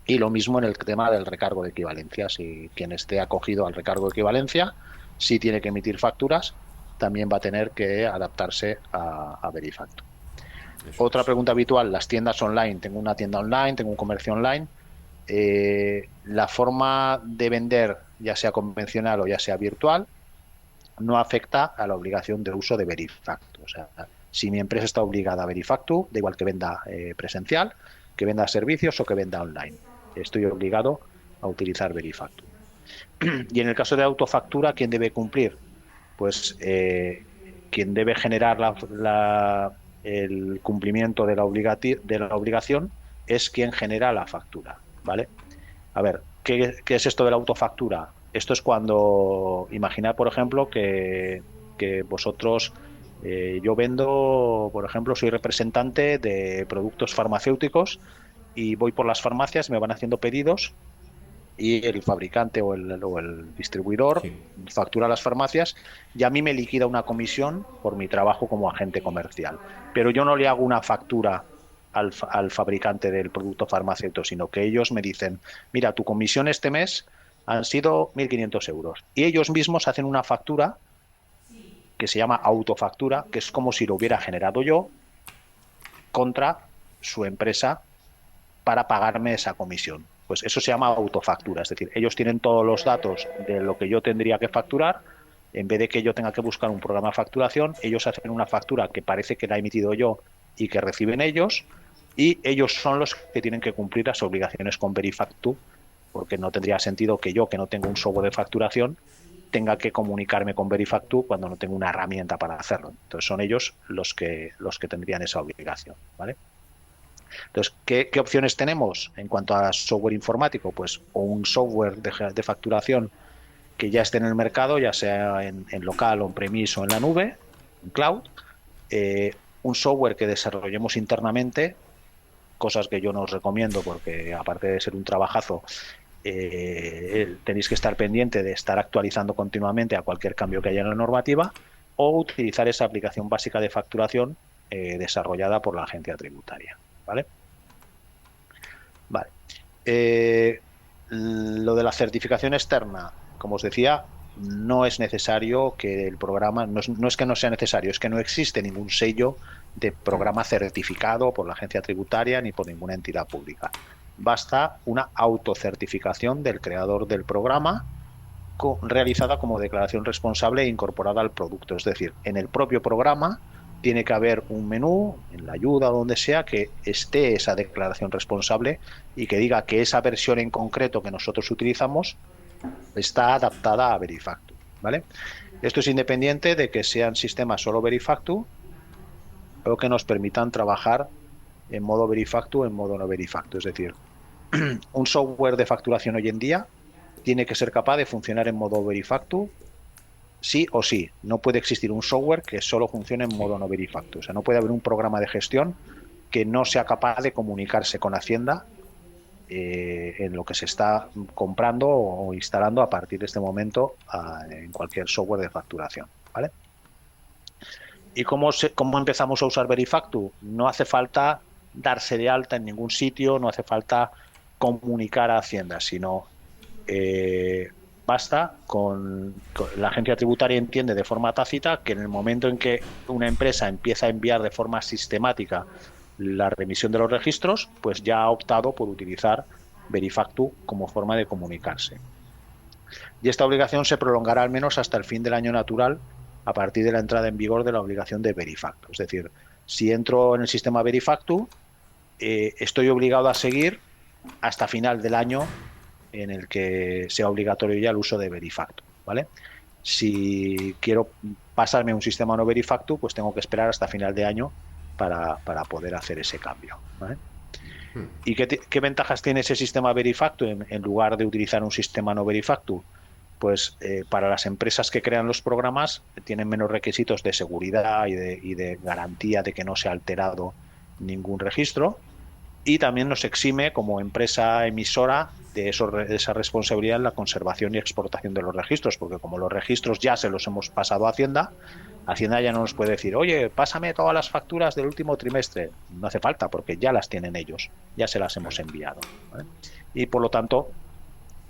S2: Y lo mismo en el tema del recargo de equivalencia. Si quien esté acogido al recargo de equivalencia, si tiene que emitir facturas, también va a tener que adaptarse a Verifactu.
S1: eso
S2: Otra
S1: es.
S2: pregunta habitual, las tiendas online. Tengo una tienda online, tengo un comercio online. La forma de vender, ya sea convencional o ya sea virtual, no afecta a la obligación de uso de Verifactu. O sea, si mi empresa está obligada a Verifactu, da igual que venda presencial, que venda servicios o que venda online, estoy obligado a utilizar Verifactu. Y en el caso de autofactura, ¿quién debe cumplir? Pues quien debe generar el cumplimiento de la obligación es quien genera la factura, ¿vale? A ver, ¿qué es esto de la autofactura? Esto es cuando, imaginad, por ejemplo, que vosotros, yo vendo, por ejemplo, soy representante de productos farmacéuticos y voy por las farmacias, me van haciendo pedidos y el fabricante o el distribuidor
S1: Sí.
S2: factura a las farmacias y a mí me liquida una comisión por mi trabajo como agente comercial. Pero yo no le hago una factura al fabricante del producto farmacéutico, sino que ellos me dicen, mira, tu comisión este mes han sido 1.500 euros. Y ellos mismos hacen una factura que se llama autofactura, que es como si lo hubiera generado yo contra su empresa para pagarme esa comisión. Pues eso se llama autofactura, es decir, ellos tienen todos los datos de lo que yo tendría que facturar, en vez de que yo tenga que buscar un programa de facturación, ellos hacen una factura que parece que la he emitido yo y que reciben ellos, y ellos son los que tienen que cumplir las obligaciones con Verifactu, porque no tendría sentido que yo, que no tengo un software de facturación, tenga que comunicarme con Verifactu cuando no tengo una herramienta para hacerlo. Entonces son ellos los que tendrían esa obligación, ¿vale? Entonces, ¿qué opciones tenemos en cuanto a software informático? Pues o un software de facturación que ya esté en el mercado, ya sea en local, on-premise o en la nube, en cloud. Un software que desarrollemos internamente, cosas que yo no os recomiendo porque aparte de ser un trabajazo, tenéis que estar pendiente de estar actualizando continuamente a cualquier cambio que haya en la normativa, o utilizar esa aplicación básica de facturación desarrollada por la agencia tributaria. ¿Vale? Vale. Lo de la certificación externa, como os decía, no es necesario que el programa, no es que no sea necesario, es que no existe ningún sello de programa certificado por la agencia tributaria ni por ninguna entidad pública. Basta una autocertificación del creador del programa realizada como declaración responsable e incorporada al producto. Es decir, en el propio programa tiene que haber un menú, en la ayuda o donde sea, que esté esa declaración responsable y que diga que esa versión en concreto que nosotros utilizamos está adaptada a Verifactu, ¿vale? Esto es independiente de que sean sistemas solo Verifactu o que nos permitan trabajar en modo Verifactu o en modo no Verifactu. Es decir, un software de facturación hoy en día tiene que ser capaz de funcionar en modo Verifactu sí o sí. No puede existir un software que solo funcione en modo no Verifactu. O sea, no puede haber un programa de gestión que no sea capaz de comunicarse con Hacienda en lo que se está comprando o instalando a partir de este momento en cualquier software de facturación, ¿vale? ¿Y cómo empezamos a usar Verifactu? No hace falta darse de alta en ningún sitio, no hace falta comunicar a Hacienda, sino basta con la agencia tributaria entiende de forma tácita que en el momento en que una empresa empieza a enviar de forma sistemática la remisión de los registros, pues ya ha optado por utilizar Verifactu como forma de comunicarse. Y esta obligación se prolongará al menos hasta el fin del año natural a partir de la entrada en vigor de la obligación de Verifactu. Es decir, si entro en el sistema Verifactu, estoy obligado a seguir hasta final del año en el que sea obligatorio ya el uso de Verifactu, ¿vale? Si quiero pasarme a un sistema no Verifactu, pues tengo que esperar hasta final de año para poder hacer ese cambio, ¿vale? ¿Y qué ventajas tiene ese sistema Verifactu en lugar de utilizar un sistema no Verifactu? Pues para las empresas que crean los programas tienen menos requisitos de seguridad y de garantía de que no se ha alterado ningún registro, y también nos exime como empresa emisora de esa responsabilidad en la conservación y exportación de los registros, porque como los registros ya se los hemos pasado a Hacienda, Hacienda ya no nos puede decir, oye, pásame todas las facturas del último trimestre. No hace falta, porque ya las tienen ellos, ya se las hemos enviado, ¿vale? Y por lo tanto,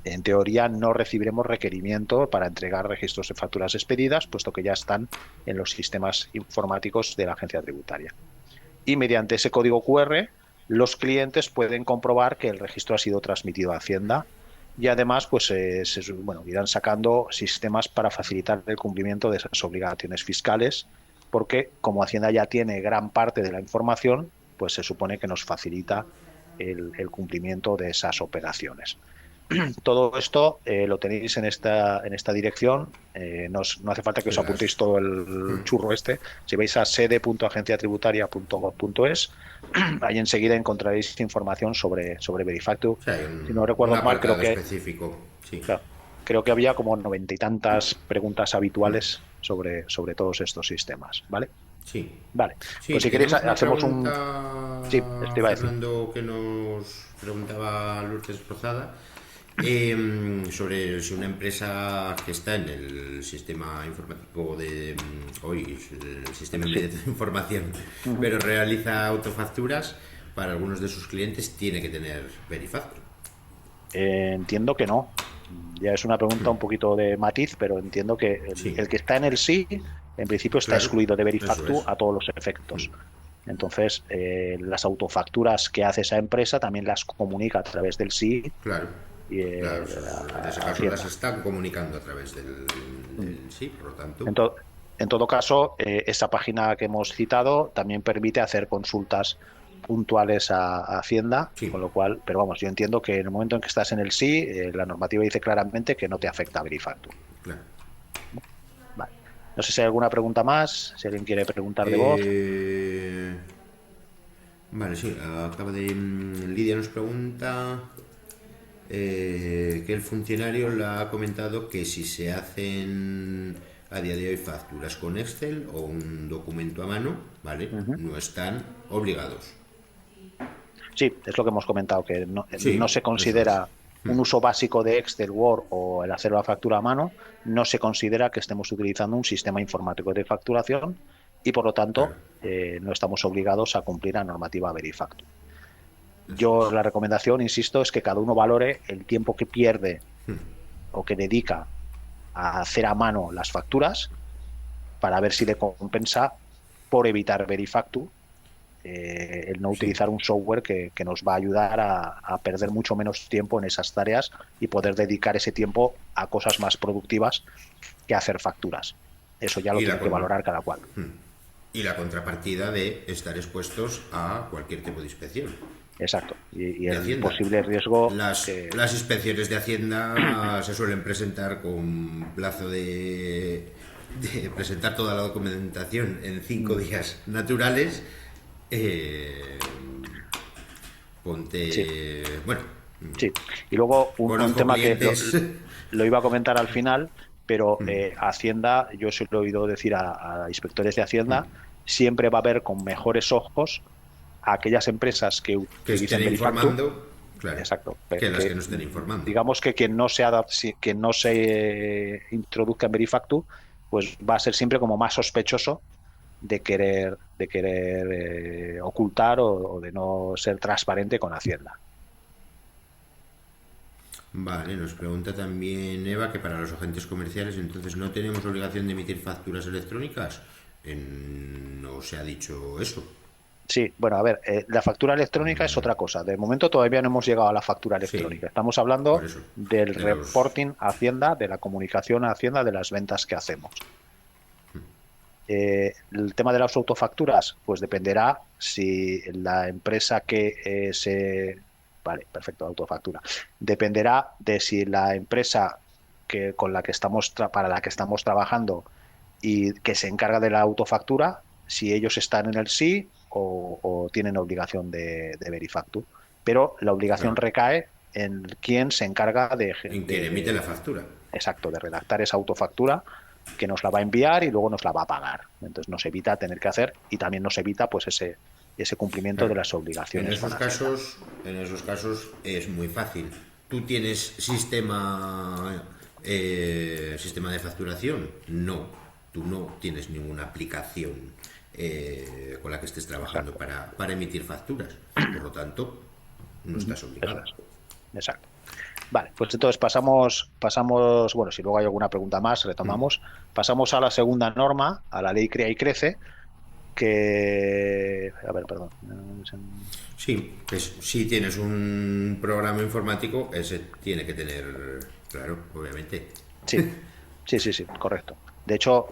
S2: en teoría no recibiremos requerimiento para entregar registros de facturas expedidas, puesto que ya están en los sistemas informáticos de la agencia tributaria. Y mediante ese código QR, los clientes pueden comprobar que el registro ha sido transmitido a Hacienda y además pues irán sacando sistemas para facilitar el cumplimiento de esas obligaciones fiscales, porque como Hacienda ya tiene gran parte de la información, pues se supone que nos facilita el cumplimiento de esas operaciones. Todo esto lo tenéis en esta dirección. No hace falta que os apuntéis todo el churro este. Si vais a sede.agenciatributaria.gov.es, ahí enseguida encontraréis información sobre Verifactu.
S1: O sea,
S2: Si no recuerdo
S1: un
S2: mal,
S1: apartado específico. Sí.
S2: claro, creo que había como 90 y tantas preguntas habituales sobre todos estos sistemas, ¿vale?
S1: Sí.
S2: Vale.
S1: Sí,
S2: Pues si queréis
S1: tenemos una
S2: hacemos
S1: pregunta,
S2: Sí, te iba a decir.
S1: Fernando, que nos preguntaba Lourdes Rozada, sobre si una empresa que está en el sistema informático hoy, el sistema inmediato de información, pero realiza autofacturas para algunos de sus clientes, tiene que tener Verifactu.
S2: Entiendo que no. Ya es una pregunta un poquito de matiz, pero entiendo que
S1: Sí,
S2: el que está en el sí, en principio está
S1: claro,
S2: excluido de
S1: eso
S2: Verifactu
S1: es.
S2: a todos los efectos. Entonces, las autofacturas que hace esa empresa también las comunica a través del sí
S1: Claro,
S2: y
S1: claro, en ese caso las
S2: Hacienda.
S1: están comunicando a través del sí, por lo tanto.
S2: En, to- en todo caso, esa página que hemos citado también permite hacer consultas puntuales a Hacienda,
S1: Sí,
S2: con lo cual, pero vamos, yo entiendo que en el momento en que estás en el sí, la normativa dice claramente que no te afecta a Verifactu.
S1: claro.
S2: Vale. No sé si hay alguna pregunta más, si alguien quiere preguntar de voz.
S1: Eh, vale, sí, acaba de. Lidia nos pregunta que el funcionario le ha comentado que si se hacen a día de hoy facturas con Excel o un documento a mano, ¿vale?
S2: Ujú.
S1: No están obligados.
S2: Sí, es lo que hemos comentado, que no
S1: Sí,
S2: se
S1: eso es.
S2: considera un uso básico de Excel, Word o el hacer la factura a mano, no se considera que estemos utilizando un sistema informático de facturación y por lo
S1: Claro,
S2: tanto no estamos obligados a cumplir la normativa Verifactu.
S1: eso
S2: Yo
S1: es.
S2: la recomendación, insisto, es que cada uno valore el tiempo que pierde o que dedica a hacer a mano las facturas para ver si le compensa por evitar Verifactu el no
S1: Sí.
S2: utilizar un software que nos va a ayudar a perder mucho menos tiempo en esas tareas y poder dedicar ese tiempo a cosas más productivas que hacer facturas. Eso ya lo
S1: Y la,
S2: tiene que
S1: con-
S2: valorar cada cual.
S1: y la contrapartida de estar expuestos a cualquier tipo de inspección
S2: Exacto. Y
S1: de
S2: el
S1: Hacienda.
S2: posible riesgo que...
S1: Las inspecciones de Hacienda se suelen presentar con plazo de presentar toda la documentación en 5 días naturales. Eh,
S2: Sí,
S1: ponte, bueno,
S2: sí. Y luego un
S1: conozco
S2: tema que
S1: clientes.
S2: lo iba a comentar al final, pero Hacienda, yo se lo he oído decir a inspectores de Hacienda, siempre va a ver con mejores ojos a aquellas empresas que
S1: Que estén
S2: utilicen Verifactu.
S1: informando, claro,
S2: Exacto.
S1: que las que no estén informando.
S2: Digamos que quien no se que no se introduzca en Verifactu, pues va a ser siempre como más sospechoso de querer ocultar o de no ser transparente con Hacienda.
S1: Vale, nos pregunta también Eva que para los agentes comerciales entonces no tenemos obligación de emitir facturas electrónicas. No se ha dicho eso.
S2: Sí, bueno, a ver, la factura electrónica es otra cosa. De momento todavía no hemos llegado a la factura
S1: Sí,
S2: electrónica. Estamos
S1: por
S2: hablando
S1: eso.
S2: del
S1: De los.
S2: reporting a Hacienda, de la comunicación a Hacienda, de las ventas que hacemos. El tema de las autofacturas, pues dependerá si la empresa que se... Vale, perfecto, autofactura. Dependerá de si la empresa con la que estamos para la que estamos trabajando y que se encarga de la autofactura, si ellos están en el sí o tienen obligación de Verifactu. Pero la obligación
S1: Claro,
S2: recae en quien se encarga
S1: en quien emite la factura.
S2: exacto, de redactar esa autofactura que nos la va a enviar y luego nos la va a pagar. Entonces nos evita tener que hacer y también nos evita pues ese cumplimiento de
S1: Claro.
S2: las obligaciones con Hacienda.
S1: En esos casos es muy fácil. Tú tienes sistema de facturación. No, tú no tienes ninguna aplicación con la que estés trabajando
S2: Exacto,
S1: para emitir facturas. Por lo tanto, no estás
S2: eso
S1: obligado.
S2: es. Exacto. Vale, pues entonces bueno, si luego hay alguna pregunta más, retomamos. Pasamos a la segunda norma, a la ley Crea y Crece, que... A ver, perdón.
S1: Sí, pues si tienes un programa informático, ese tiene que tener, claro, obviamente.
S2: Sí, sí, correcto. De hecho,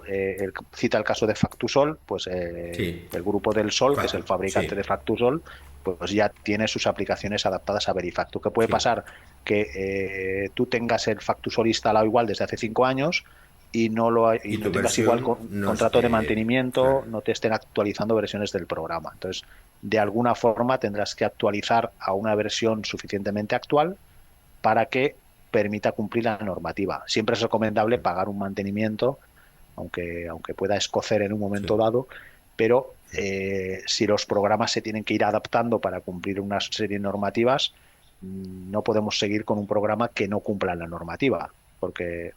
S2: cita el caso de Factusol, pues
S1: Sí,
S2: el grupo del Sol, que es el fabricante
S1: sí,
S2: de Factusol, pues ya tiene sus aplicaciones adaptadas a Verifactu. ¿Qué puede
S1: sí.
S2: pasar? Que tú tengas el Factusol instalado igual desde hace 5 años y
S1: Y
S2: no
S1: tu
S2: tengas igual
S1: versión no
S2: contrato de
S1: esté, claro,
S2: mantenimiento, no te estén actualizando versiones del programa. Entonces, de alguna forma tendrás que actualizar a una versión suficientemente actual para que permita cumplir la normativa. Siempre es recomendable pagar un mantenimiento, aunque pueda escocer en un momento
S1: sí.
S2: dado, pero si los programas se tienen que ir adaptando para cumplir una serie de normativas, no podemos seguir con un programa que no cumpla la normativa, porque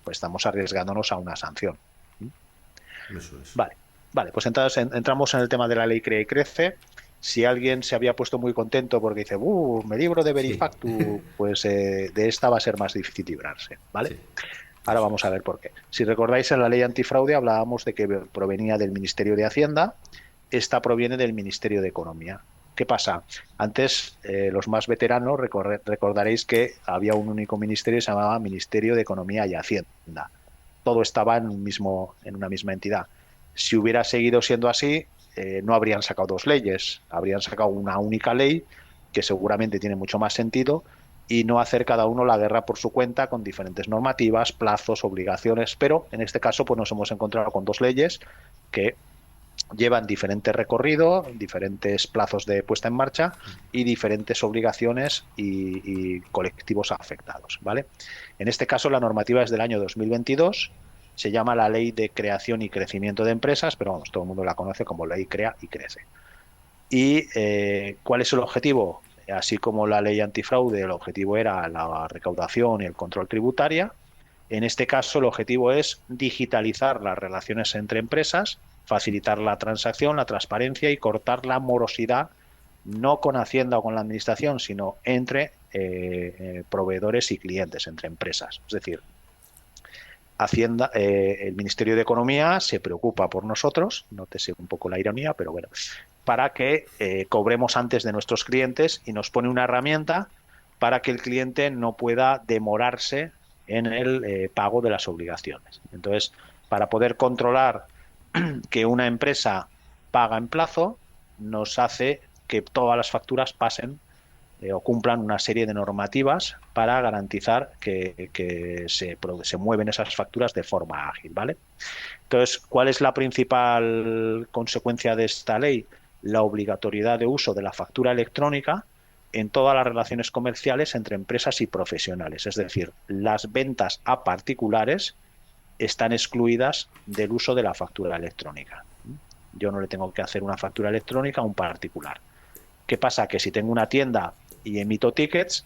S2: pues, estamos arriesgándonos a una sanción.
S1: Eso es.
S2: Vale, vale, pues entonces entramos en el tema de la ley Crea y Crece. Si alguien se había puesto muy contento porque dice, me libro de
S1: Sí,
S2: Verifactu, pues de esta va a ser más difícil librarse, ¿vale?
S1: sí,
S2: Ahora
S1: eso
S2: vamos a
S1: es.
S2: ver por qué. Si recordáis, en la ley antifraude hablábamos de que provenía del Ministerio de Hacienda, esta proviene del Ministerio de Economía. ¿Qué pasa? Antes, los más veteranos recordaréis que había un único ministerio que se llamaba Ministerio de Economía y Hacienda. Todo estaba en una misma entidad. Si hubiera seguido siendo así, no habrían sacado dos leyes, habrían sacado una única ley que seguramente tiene mucho más sentido y no hacer cada uno la guerra por su cuenta con diferentes normativas, plazos, obligaciones, pero en este caso pues nos hemos encontrado con dos leyes que llevan diferente recorrido, diferentes plazos de puesta en marcha y diferentes obligaciones y colectivos afectados, ¿vale? En este caso la normativa es del año 2022, se llama la Ley de Creación y Crecimiento de Empresas, pero vamos, todo el mundo la conoce como Ley Crea y Crece. ¿Y cuál es el objetivo? Así como la ley antifraude, el objetivo era la recaudación y el control tributaria. En este caso, el objetivo es digitalizar las relaciones entre empresas, facilitar la transacción, la transparencia y cortar la morosidad, no con Hacienda o con la Administración, sino entre proveedores y clientes, entre empresas. Es decir, Hacienda, el Ministerio de Economía se preocupa por nosotros, nótese un poco la ironía, pero bueno, para que cobremos antes de nuestros clientes y nos pone una herramienta para que el cliente no pueda demorarse en el pago de las obligaciones. Entonces, para poder controlar que una empresa paga en plazo, nos hace que todas las facturas pasen o cumplan una serie de normativas para garantizar que se mueven esas facturas de forma ágil, ¿vale? Entonces, ¿cuál es la principal consecuencia de esta ley? La obligatoriedad de uso de la factura electrónica en todas las relaciones comerciales entre empresas y profesionales. Es decir, las ventas a particulares están excluidas del uso de la factura electrónica. Yo no le tengo que hacer una factura electrónica a un particular. ¿Qué pasa? Que si tengo una tienda y emito tickets,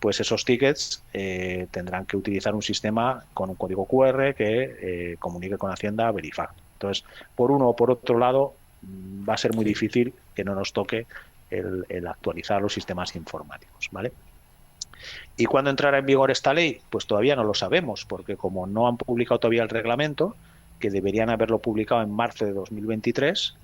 S2: pues esos tickets tendrán que utilizar un sistema con un código QR que comunique con Hacienda Verifactu. Entonces, por uno o por otro lado, va a ser muy
S1: Sí.
S2: difícil que no nos toque el actualizar los sistemas informáticos, ¿vale? ¿Y cuándo entrará en vigor esta ley? Pues todavía no lo sabemos, porque como no han publicado todavía el reglamento, que deberían haberlo publicado en marzo de 2023,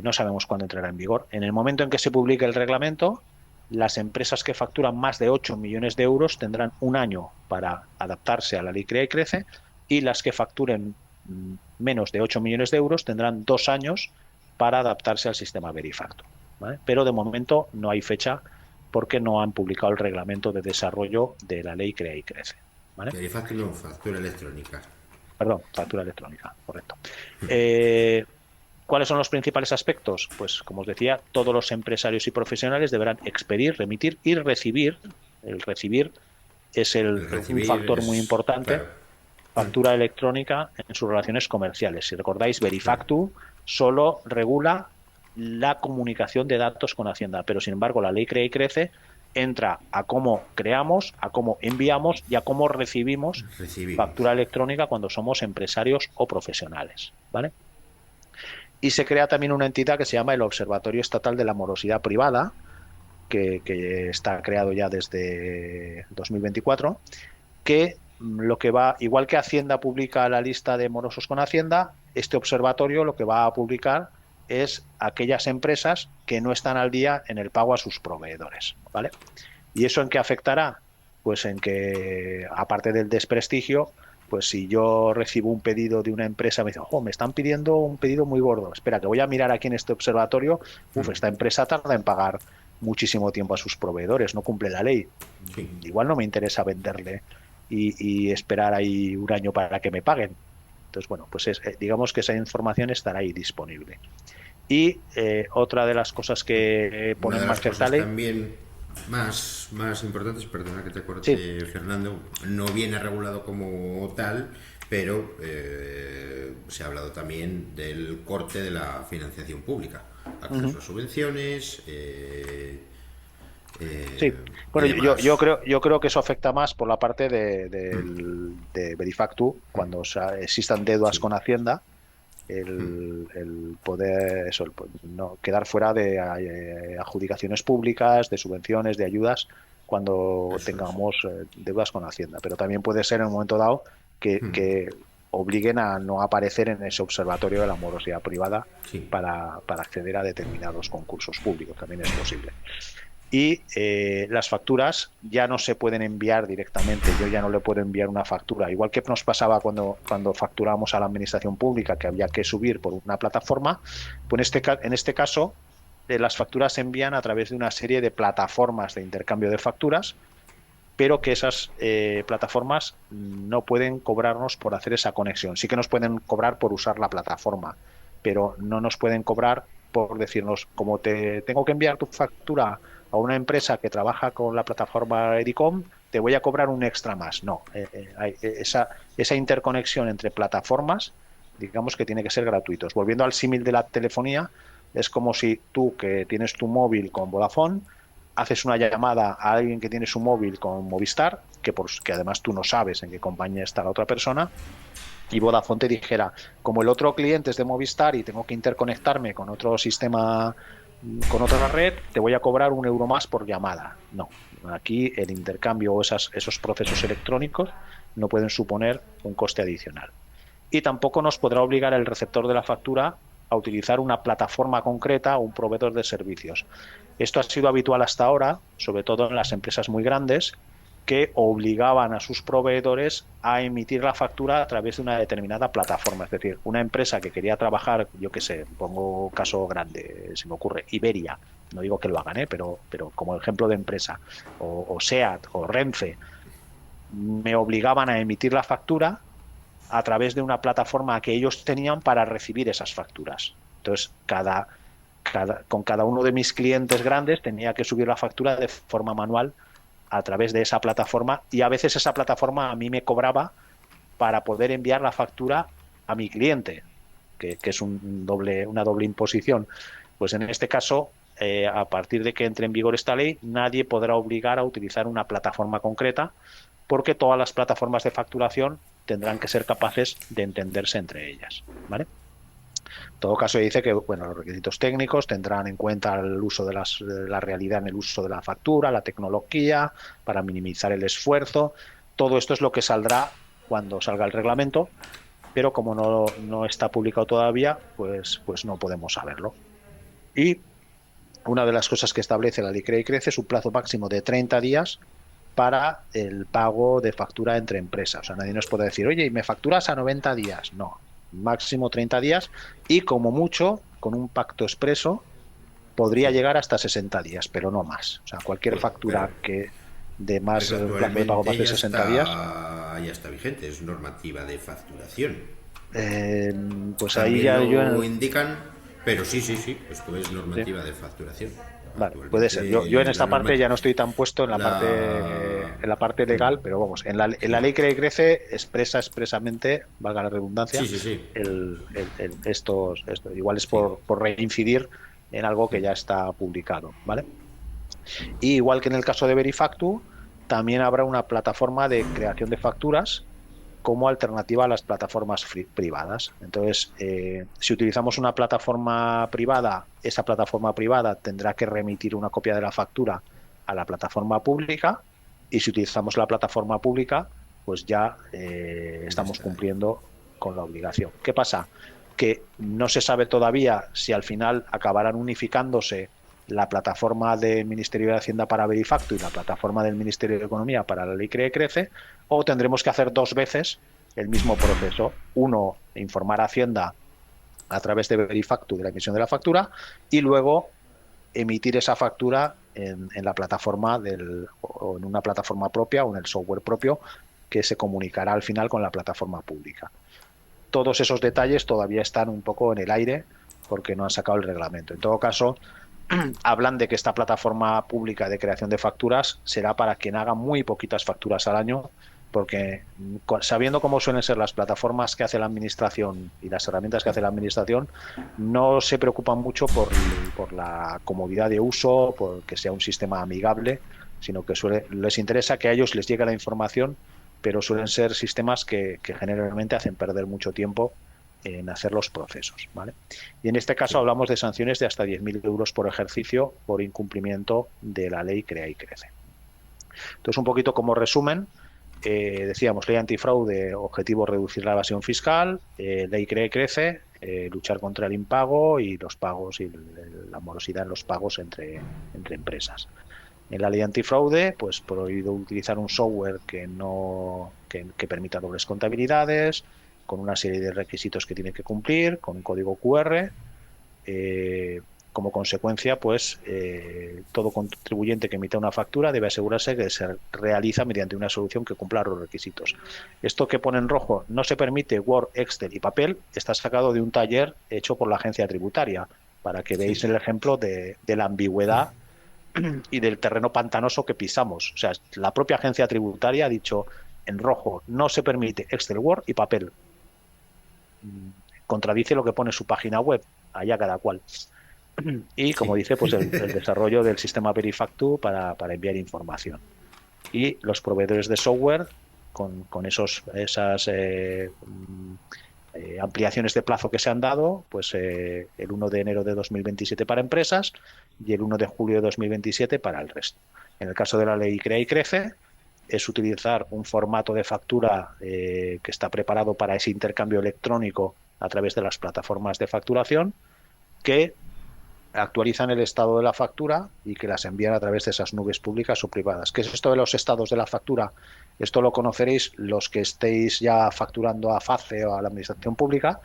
S2: no sabemos cuándo entrará en vigor. En el momento en que se publique el reglamento, las empresas que facturan más de 8 millones de euros tendrán un año para adaptarse a la ley Crea y Crece y las que facturen menos de 8 millones de euros tendrán 2 años para adaptarse al sistema Verifactu, ¿vale? Pero de momento no hay fecha porque no han publicado el reglamento de desarrollo de la ley Crea y Crece, ¿vale?
S1: Verifactu no, factura electrónica.
S2: Perdón, factura electrónica, correcto. ¿Cuáles son los principales aspectos? Pues, como os decía, todos los empresarios y profesionales deberán expedir, remitir y recibir. El recibir es
S1: El
S2: un
S1: recibir
S2: factor muy
S1: es,
S2: importante.
S1: claro,
S2: Factura electrónica en sus relaciones comerciales. Si recordáis, Verifactu solo regula la comunicación de datos con Hacienda, pero sin embargo la ley Crea y Crece entra a cómo creamos, a cómo enviamos y a cómo recibimos
S1: recibimos.
S2: factura electrónica cuando somos empresarios o profesionales, ¿vale? Y se crea también una entidad que se llama el Observatorio Estatal de la Morosidad Privada, que está creado ya desde 2024, que lo que va, igual que Hacienda publica la lista de morosos con Hacienda, este observatorio lo que va a publicar es aquellas empresas que no están al día en el pago a sus proveedores, ¿vale? ¿Y eso en qué afectará? Pues en que, aparte del desprestigio, pues si yo recibo un pedido de una empresa, me dicen, me están pidiendo un pedido muy gordo, espera, que voy a mirar aquí en este observatorio, esta empresa tarda en pagar muchísimo tiempo a sus proveedores, no cumple la ley.
S1: Sí.
S2: Igual no me interesa venderle y esperar ahí un año para que me paguen. Entonces, bueno, pues digamos que esa información estará ahí disponible. Y otra de las cosas que pone
S1: Una de
S2: en
S1: las
S2: marcha esta
S1: cosas
S2: ley...
S1: también más importantes, perdona que te
S2: Sí.
S1: corte, Fernando, no viene regulado como tal, pero se ha hablado también del corte de la financiación pública, acceso a subvenciones.
S2: Sí, bueno,
S1: Y demás.
S2: yo creo que eso afecta más por la parte de Verifactu, cuando existan deudas
S1: Sí.
S2: con Hacienda, el poder no quedar fuera de adjudicaciones públicas, de subvenciones, de ayudas, cuando
S1: Eso es.
S2: tengamos deudas con Hacienda. Pero también puede ser en un momento dado que obliguen a no aparecer en ese observatorio de la morosidad privada
S1: Sí.
S2: para acceder a determinados concursos públicos. También es posible. Y las facturas ya no se pueden enviar directamente. Yo ya no le puedo enviar una factura. Igual que nos pasaba cuando facturamos a la administración pública, que había que subir por una plataforma, pues en este caso las facturas se envían a través de una serie de plataformas de intercambio de facturas, pero que esas plataformas no pueden cobrarnos por hacer esa conexión. Sí que nos pueden cobrar por usar la plataforma, pero no nos pueden cobrar por decirnos, como te tengo que enviar tu factura a una empresa que trabaja con la plataforma Edicom, te voy a cobrar un extra más. No, hay esa interconexión entre plataformas, digamos que tiene que ser gratuitos. Volviendo al símil de la telefonía, es como si tú, que tienes tu móvil con Vodafone, haces una llamada a alguien que tiene su móvil con Movistar, que además tú no sabes en qué compañía está la otra persona, y Vodafone te dijera, como el otro cliente es de Movistar y tengo que interconectarme con otro sistema, con otra red, te voy a cobrar €1 más por llamada. No, aquí el intercambio o esos procesos electrónicos no pueden suponer un coste adicional. Y tampoco nos podrá obligar el receptor de la factura a utilizar una plataforma concreta o un proveedor de servicios. Esto ha sido habitual hasta ahora, sobre todo en las empresas muy grandes, que obligaban a sus proveedores a emitir la factura a través de una determinada plataforma. Es decir, una empresa que quería trabajar, yo qué sé, pongo caso grande, se me ocurre, Iberia, no digo que lo hagan, pero como ejemplo de empresa, o SEAT o Renfe, me obligaban a emitir la factura a través de una plataforma que ellos tenían para recibir esas facturas. Entonces, con cada uno de mis clientes grandes tenía que subir la factura de forma manual a través de esa plataforma, y a veces esa plataforma a mí me cobraba para poder enviar la factura a mi cliente, que es una doble imposición. Pues en este caso, a partir de que entre en vigor esta ley, nadie podrá obligar a utilizar una plataforma concreta, porque todas las plataformas de facturación tendrán que ser capaces de entenderse entre ellas, ¿vale? En todo caso, dice que los requisitos técnicos tendrán en cuenta el uso de la realidad en el uso de la factura, la tecnología, para minimizar el esfuerzo. Todo esto es lo que saldrá cuando salga el reglamento, pero como no está publicado todavía, pues no podemos saberlo. Y una de las cosas que establece la Ley Crea y Crece es un plazo máximo de 30 días para el pago de factura entre empresas. O sea, nadie nos puede decir, oye, ¿y me facturas a 90 días? No, máximo 30 días, y como mucho, con un pacto expreso, podría llegar hasta 60 días, pero no más. O sea, cualquier factura que de más plazo de pago más de 60 días.
S1: Ya está vigente, es normativa de facturación.
S2: Pues
S1: También
S2: ahí ya
S1: lo indican, pero sí, esto es normativa de facturación.
S2: Vale, puede ser. Yo en esta parte ya no estoy tan puesto en la parte legal, pero vamos, en la Ley Crea y Crece expresamente, valga la redundancia, esto igual es por reincidir en algo que ya está publicado, ¿vale? Y igual que en el caso de Verifactu, también habrá una plataforma de creación de facturas como alternativa a las plataformas privadas. Entonces, si utilizamos una plataforma privada, esa plataforma privada tendrá que remitir una copia de la factura a la plataforma pública, y si utilizamos la plataforma pública, pues ya estamos cumpliendo con la obligación. ¿Qué pasa? que no se sabe todavía si al final acabarán unificándose la plataforma del Ministerio de Hacienda para Verifacto y la plataforma del Ministerio de Economía para la Ley CREE Crece, o tendremos que hacer dos veces el mismo proceso. Uno, informar a Hacienda a través de Verifacto de la emisión de la factura, y luego emitir esa factura en la plataforma o en una plataforma propia o en el software propio que se comunicará al final con la plataforma pública. Todos esos detalles todavía están un poco en el aire porque no han sacado el reglamento. En todo caso, hablan de que esta plataforma pública de creación de facturas será para quien haga muy poquitas facturas al año, porque sabiendo cómo suelen ser las plataformas que hace la administración y las herramientas que hace la administración, no se preocupan mucho por la comodidad de uso, por que sea un sistema amigable, sino que les interesa que a ellos les llegue la información, pero suelen ser sistemas que generalmente hacen perder mucho tiempo en hacer los procesos, ¿vale? Y en este caso hablamos de sanciones de hasta 10.000 euros por ejercicio por incumplimiento de la ley Crea y Crece. Entonces, un poquito como resumen, decíamos, ley antifraude, objetivo reducir la evasión fiscal, ley Crea y Crece, luchar contra el impago y los pagos y la morosidad en los pagos entre empresas. En la ley antifraude, pues prohibido utilizar un software que permita dobles contabilidades, con una serie de requisitos que tiene que cumplir, con un código QR. Como consecuencia, pues todo contribuyente que emita una factura debe asegurarse que se realiza mediante una solución que cumpla los requisitos. Esto que pone en rojo, no se permite Word, Excel y papel, está sacado de un taller hecho por la agencia tributaria, para que veáis el ejemplo de la ambigüedad y del terreno pantanoso que pisamos. O sea, la propia agencia tributaria ha dicho en rojo, no se permite Excel, Word y papel. Contradice lo que pone su página web, allá cada cual. Y como dice, pues el desarrollo del sistema Verifactu para enviar información. Y los proveedores de software con esas ampliaciones de plazo que se han dado, pues el 1 de enero de 2027 para empresas y el 1 de julio de 2027 para el resto. En el caso de la ley Crea y Crece, es utilizar un formato de factura que está preparado para ese intercambio electrónico a través de las plataformas de facturación, que actualizan el estado de la factura y que las envían a través de esas nubes públicas o privadas. ¿Qué es esto de los estados de la factura? Esto lo conoceréis los que estéis ya facturando a FACE o a la administración pública.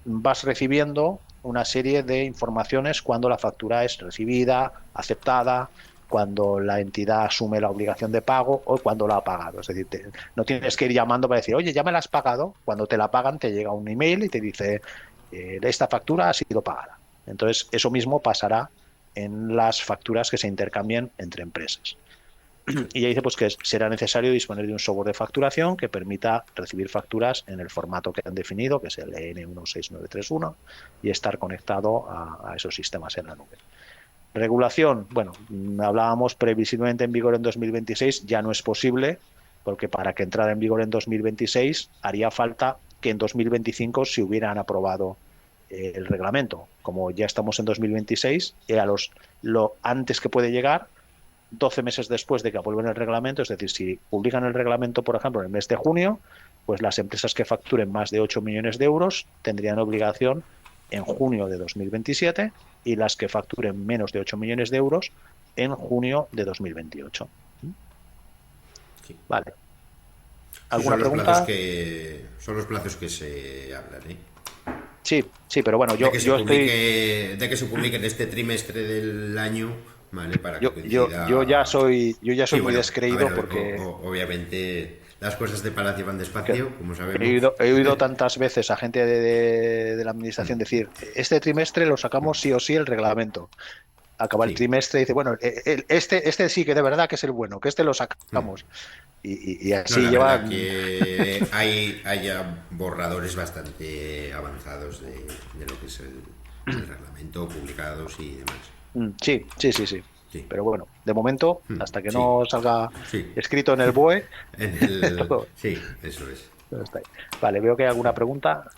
S2: Vas recibiendo una serie de informaciones cuando la factura es recibida, aceptada, cuando la entidad asume la obligación de pago o cuando la ha pagado. Es decir, no tienes que ir llamando para decir, oye, ya me la has pagado. Cuando te la pagan te llega un email y te dice, esta factura ha sido pagada. Entonces, eso mismo pasará en las facturas que se intercambien entre empresas. Y ya dice pues que será necesario disponer de un software de facturación que permita recibir facturas en el formato que han definido, que es el EN16931, y estar conectado a esos sistemas en la nube. Regulación, bueno, hablábamos previsiblemente en vigor en 2026, ya no es posible, porque para que entrara en vigor en 2026 haría falta que en 2025 se hubieran aprobado el reglamento. Como ya estamos en 2026, lo antes que puede llegar, 12 meses después de que aprueben el reglamento, es decir, si publican el reglamento, por ejemplo, en el mes de junio, pues las empresas que facturen más de 8 millones de euros tendrían obligación en junio de 2027 y las que facturen menos de 8 millones de euros en junio de 2028.
S1: Sí.
S2: Vale.
S1: ¿Alguna pregunta? Son los plazos que se hablan, ¿eh?
S2: Sí, pero bueno, de que
S1: se publique en este trimestre del año, ¿vale? Para que
S2: yo ya soy muy descreído,
S1: ver,
S2: porque
S1: obviamente las cosas de Palacio van despacio, como sabemos.
S2: He oído tantas veces a gente de la administración decir, este trimestre lo sacamos sí o sí el reglamento. Acaba el trimestre y dice, bueno, este sí que de verdad que es el bueno, que este lo sacamos. Y así llevan...
S1: que hay ya borradores bastante avanzados de lo que es el reglamento, publicados y demás.
S2: Sí. Pero bueno, de momento, hasta que no salga escrito en el BOE...
S1: Sí, eso es.
S2: Vale, veo que hay alguna pregunta.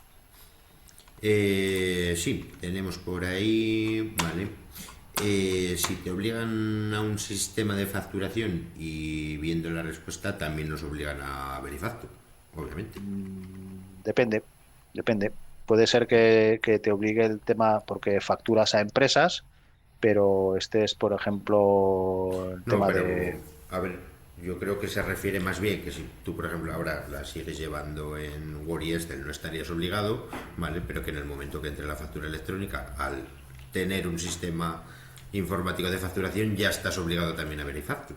S1: Sí, tenemos por ahí... Vale. Si te obligan a un sistema de facturación y viendo la respuesta, también nos obligan a Verifactu, obviamente.
S2: Depende. puede ser que te obligue el tema porque facturas a empresas, pero este es, por ejemplo, el
S1: No,
S2: tema
S1: pero
S2: de...
S1: a ver, yo creo que se refiere más bien que si tú, por ejemplo, ahora la sigues llevando en Word y Excel no estarías obligado, ¿vale? Pero que en el momento que entre la factura electrónica, al tener un sistema informático de facturación, ya estás obligado también a Verifactu.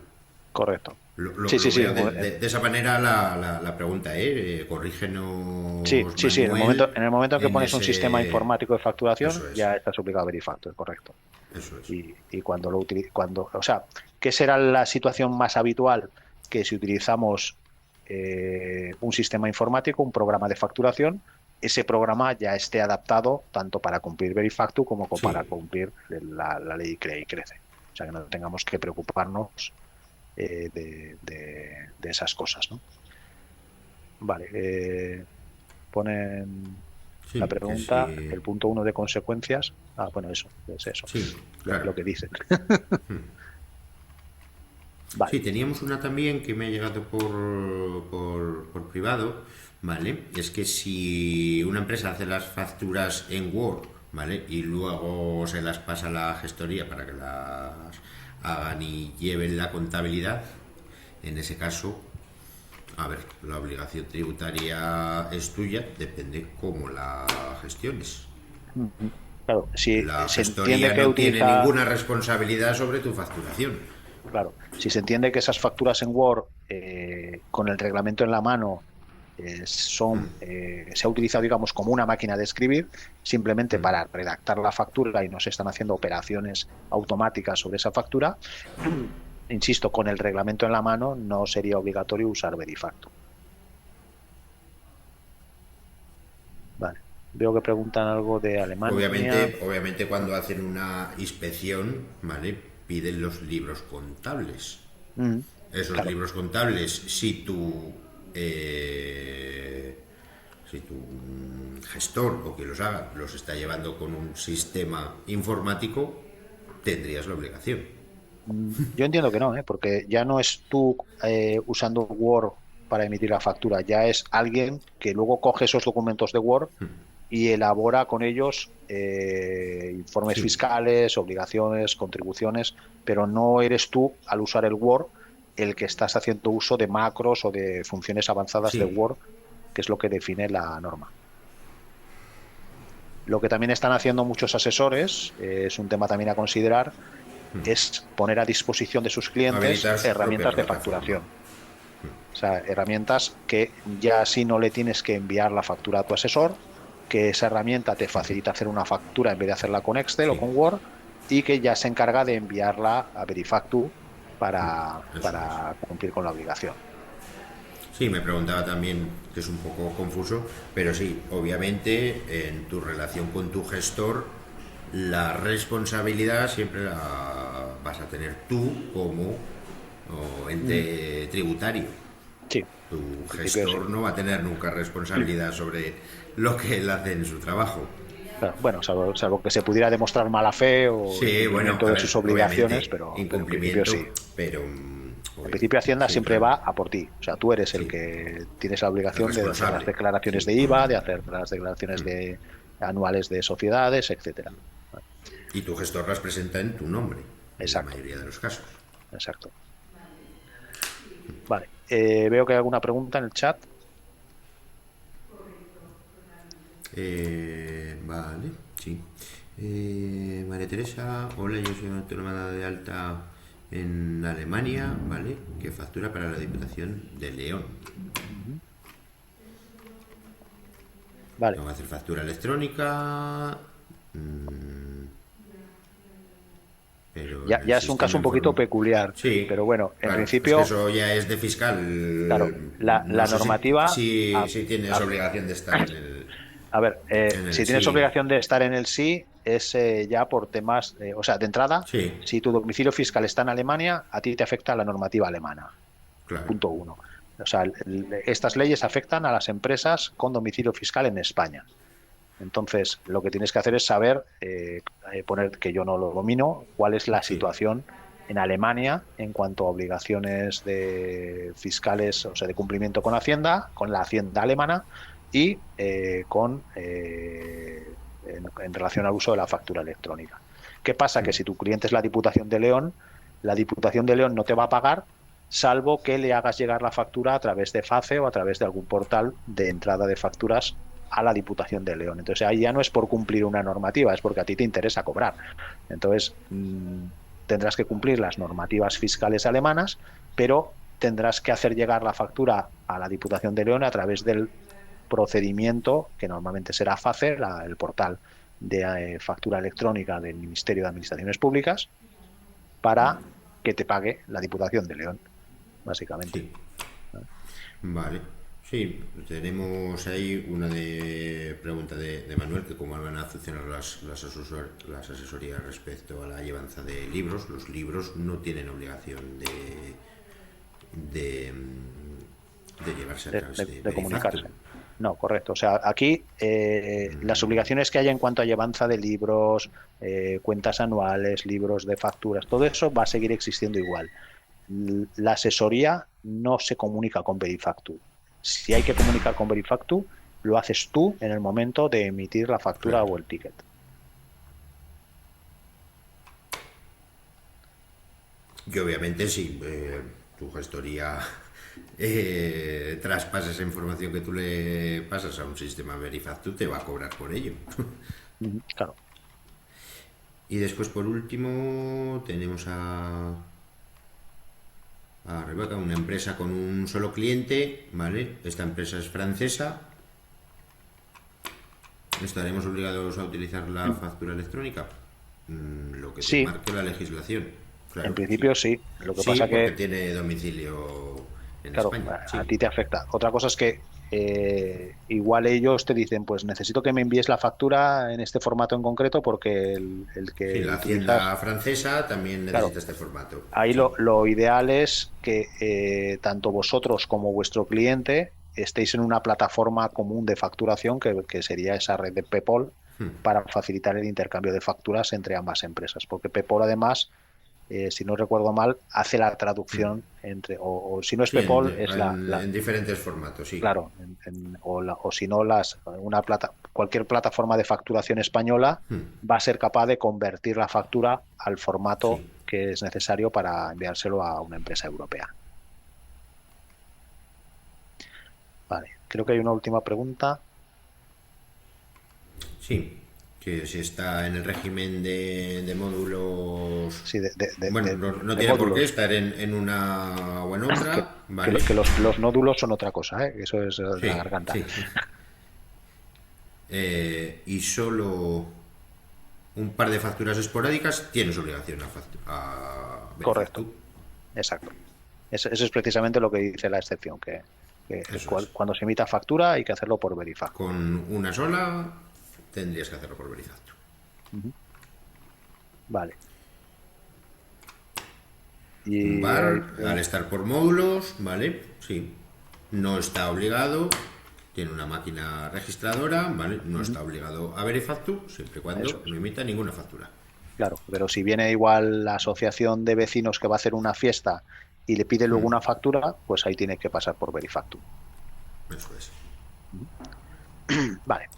S2: Correcto.
S1: Lo
S2: Sí, sí, sí.
S1: veo de esa manera la pregunta, ¿eh?
S2: Sí,
S1: Corrígenos,
S2: sí, sí.
S1: Manuel,
S2: En el momento en que
S1: en
S2: pones un sistema
S1: ese...
S2: informático de facturación,
S1: Eso es,
S2: ya estás obligado a Verifactor, correcto.
S1: eso es.
S2: Y cuando o sea, ¿qué será la situación más habitual? Que si utilizamos un sistema informático, un programa de facturación, ese programa ya esté adaptado tanto para cumplir Verifactu como para
S1: Sí,
S2: cumplir la ley Crea y Crece. O sea, que no tengamos que preocuparnos de esas cosas, ¿no? Vale, ponen la
S1: sí, que
S2: pregunta,
S1: sí.
S2: el punto 1 de consecuencias. Ah, bueno, eso, es eso,
S1: Sí,
S2: lo
S1: claro.
S2: que dicen.
S1: Sí,
S2: Vale.
S1: teníamos una también que me ha llegado por privado, ¿vale? Es que si una empresa hace las facturas en Word, ¿vale? Y luego se las pasa a la gestoría para que las hagan y lleven la contabilidad, en ese caso, a ver, la obligación tributaria es tuya, depende cómo la gestiones.
S2: Ujú. Claro, si
S1: La
S2: se entiende
S1: gestoría
S2: que
S1: no tiene
S2: utiliza,
S1: ninguna responsabilidad sobre tu facturación.
S2: claro, si se entiende que esas facturas en Word, con el reglamento en la mano, se ha utilizado, digamos, como una máquina de escribir, simplemente para redactar la factura y no se están haciendo operaciones automáticas sobre esa factura, insisto, con el reglamento en la mano no sería obligatorio usar Verifacto. Vale. Veo que preguntan algo de Alemania.
S1: Obviamente cuando hacen una inspección, ¿vale? Piden los libros contables.
S2: Mm,
S1: Esos
S2: claro.
S1: libros contables, si tu gestor o quien los haga los está llevando con un sistema informático, tendrías la obligación.
S2: Yo entiendo que no, ¿eh? Porque ya no es tú usando Word para emitir la factura, ya es alguien que luego coge esos documentos de Word y elabora con ellos informes
S1: Sí,
S2: fiscales, obligaciones, contribuciones, pero no eres tú, al usar el Word, el que estás haciendo uso de macros o de funciones avanzadas de
S1: sí,
S2: Word, que es lo que define la norma. Lo que también están haciendo muchos asesores, es un tema también a considerar, es poner a disposición de sus clientes
S1: habilitar su propia
S2: herramientas de
S1: plataforma.
S2: facturación. O sea, herramientas que ya así no le tienes que enviar la factura a tu asesor, que esa herramienta te facilita hacer una factura en vez de hacerla con Excel o
S1: Sí,
S2: con Word, y que ya se encarga de enviarla a Verifactu
S1: eso es.
S2: para cumplir con la obligación.
S1: Sí, me preguntaba también, que es un poco confuso, pero sí, obviamente en tu relación con tu gestor, la responsabilidad siempre la vas a tener tú como
S2: Mm,
S1: ente tributario.
S2: sí,
S1: Tu
S2: en principio sí.
S1: gestor no va a tener nunca responsabilidad sobre lo que él hace en su trabajo.
S2: Claro, bueno, salvo que se pudiera demostrar mala fe o
S1: Sí, bueno,
S2: incumplimiento
S1: a
S2: de sus
S1: ver,
S2: obligaciones,
S1: obviamente
S2: pero en principio sí.
S1: incumplimiento, pero
S2: En principio Hacienda
S1: sí,
S2: siempre
S1: claro,
S2: va a por ti. O sea, tú eres el
S1: sí,
S2: que tienes la
S1: el
S2: obligación de hacer las
S1: responsable,
S2: declaraciones
S1: sí,
S2: de IVA, de hacer las declaraciones anuales de sociedades, etcétera.
S1: y tu gestor las presenta en tu nombre, en la
S2: Exacto,
S1: mayoría de los casos.
S2: exacto. Vale. Veo que hay alguna pregunta en el chat.
S1: Vale, sí. María Teresa, hola, yo soy una autónoma de alta en Alemania, ¿vale? Que factura para la Diputación de León.
S2: Ujú. Vale.
S1: Tengo que hacer factura electrónica, mm, pero en el
S2: Ya es un caso
S1: sistema
S2: un poquito
S1: informático.
S2: peculiar,
S1: Sí,
S2: pero bueno, en
S1: claro, es que
S2: principio,
S1: eso ya es de fiscal.
S2: claro,
S1: No
S2: la
S1: sé
S2: normativa,
S1: si tienes
S2: a-
S1: obligación de estar
S2: a ver,
S1: en el
S2: si tienes
S1: sí.
S2: obligación de estar en el sí, es ya por temas, o sea, de entrada,
S1: Sí,
S2: si tu domicilio fiscal está en Alemania, a ti te afecta la normativa alemana.
S1: claro.
S2: Punto uno. O sea, estas leyes afectan a las empresas con domicilio fiscal en España. Entonces, lo que tienes que hacer es saber, poner que yo no lo domino, cuál es la
S1: Sí,
S2: situación en Alemania en cuanto a obligaciones de fiscales, o sea, de cumplimiento con Hacienda, con la Hacienda alemana, y en relación al uso de la factura electrónica. ¿Qué pasa? Que si tu cliente es la Diputación de León, la Diputación de León no te va a pagar salvo que le hagas llegar la factura a través de FACE o a través de algún portal de entrada de facturas a la Diputación de León. Entonces ahí ya no es por cumplir una normativa, es porque a ti te interesa cobrar. Entonces tendrás que cumplir las normativas fiscales alemanas, pero tendrás que hacer llegar la factura a la Diputación de León a través del procedimiento que normalmente será FACE, el portal de factura electrónica del Ministerio de Administraciones Públicas, para que te pague la Diputación de León, básicamente.
S1: Sí. Vale. Sí, tenemos ahí una pregunta de Manuel, que cómo van a funcionar las asesorías respecto a la llevanza de libros. Los libros no tienen obligación de llevarse a través
S2: de comunicarse. No, correcto. O sea, aquí las obligaciones que haya en cuanto a llevanza de libros, cuentas anuales, libros de facturas, todo eso va a seguir existiendo igual. La asesoría no se comunica con Verifactu. Si hay que comunicar con Verifactu, lo haces tú en el momento de emitir la factura, claro, o el ticket.
S1: Y obviamente si tu gestoría traspasa esa información que tú le pasas a un sistema Verifactu, te va a cobrar por ello.
S2: Claro.
S1: Y después, por último, tenemos a Rebeca, una empresa con un solo cliente, ¿vale? Esta empresa es francesa. ¿Estaremos obligados a utilizar la factura electrónica? Lo que te marque la legislación.
S2: Claro, en principio sí. Lo que pasa
S1: porque
S2: que
S1: tiene domicilio en
S2: claro,
S1: España.
S2: A ti te afecta. Otra cosa es que igual ellos te dicen, pues necesito que me envíes la factura en este formato en concreto porque el que
S1: la Hacienda francesa también necesita este formato.
S2: Ahí lo ideal es que tanto vosotros como vuestro cliente estéis en una plataforma común de facturación que sería esa red de PayPal para facilitar el intercambio de facturas entre ambas empresas, porque PayPal además, si no recuerdo mal, hace la traducción entre, o si no es PayPal, es
S1: en diferentes formatos, sí.
S2: Claro, o si no, cualquier plataforma de facturación española va a ser capaz de convertir la factura al formato que es necesario para enviárselo a una empresa europea. Vale, creo que hay una última pregunta.
S1: Sí. Que si está en el régimen de módulos...
S2: Sí,
S1: no tiene por qué estar en una o en otra. ¿Vale?
S2: Que los nódulos son otra cosa, ¿eh? Eso es la garganta. Sí.
S1: Y solo un par de facturas esporádicas tienes obligación a
S2: correcto. Exacto. Eso es precisamente lo que dice la excepción, que cuando se emita factura hay que hacerlo por Verifactu.
S1: Con una sola tendrías que hacerlo por Verifactu.
S2: Vale.
S1: Y al estar por módulos, ¿vale? Sí. No está obligado, tiene una máquina registradora, ¿vale? No está obligado a Verifactu, siempre y cuando no emita ninguna factura.
S2: Claro, pero si viene igual la asociación de vecinos que va a hacer una fiesta y le pide luego una factura, pues ahí tiene que pasar por Verifactu.
S1: Eso es.
S2: Vale.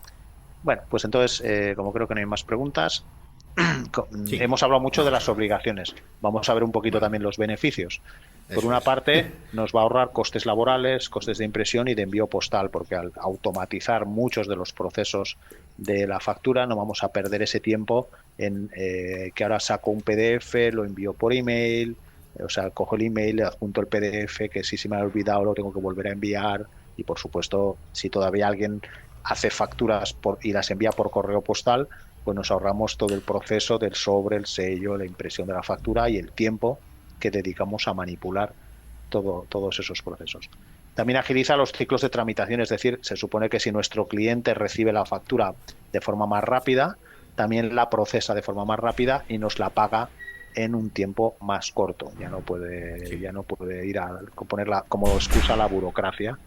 S2: Bueno, pues entonces, como creo que no hay más preguntas, hemos hablado mucho de las obligaciones. Vamos a ver un poquito también los beneficios. Por una parte, nos va a ahorrar costes laborales, costes de impresión y de envío postal, porque al automatizar muchos de los procesos de la factura no vamos a perder ese tiempo en que ahora saco un PDF, lo envío por email, o sea, cojo el email, le adjunto el PDF, que si se me ha olvidado lo tengo que volver a enviar, y por supuesto, si todavía alguien hace facturas y las envía por correo postal, pues nos ahorramos todo el proceso del sobre, el sello, la impresión de la factura y el tiempo que dedicamos a manipular todos esos procesos. También agiliza los ciclos de tramitación, es decir, se supone que si nuestro cliente recibe la factura de forma más rápida, también la procesa de forma más rápida y nos la paga en un tiempo más corto. Ya no puede ir a ponerla como excusa la burocracia.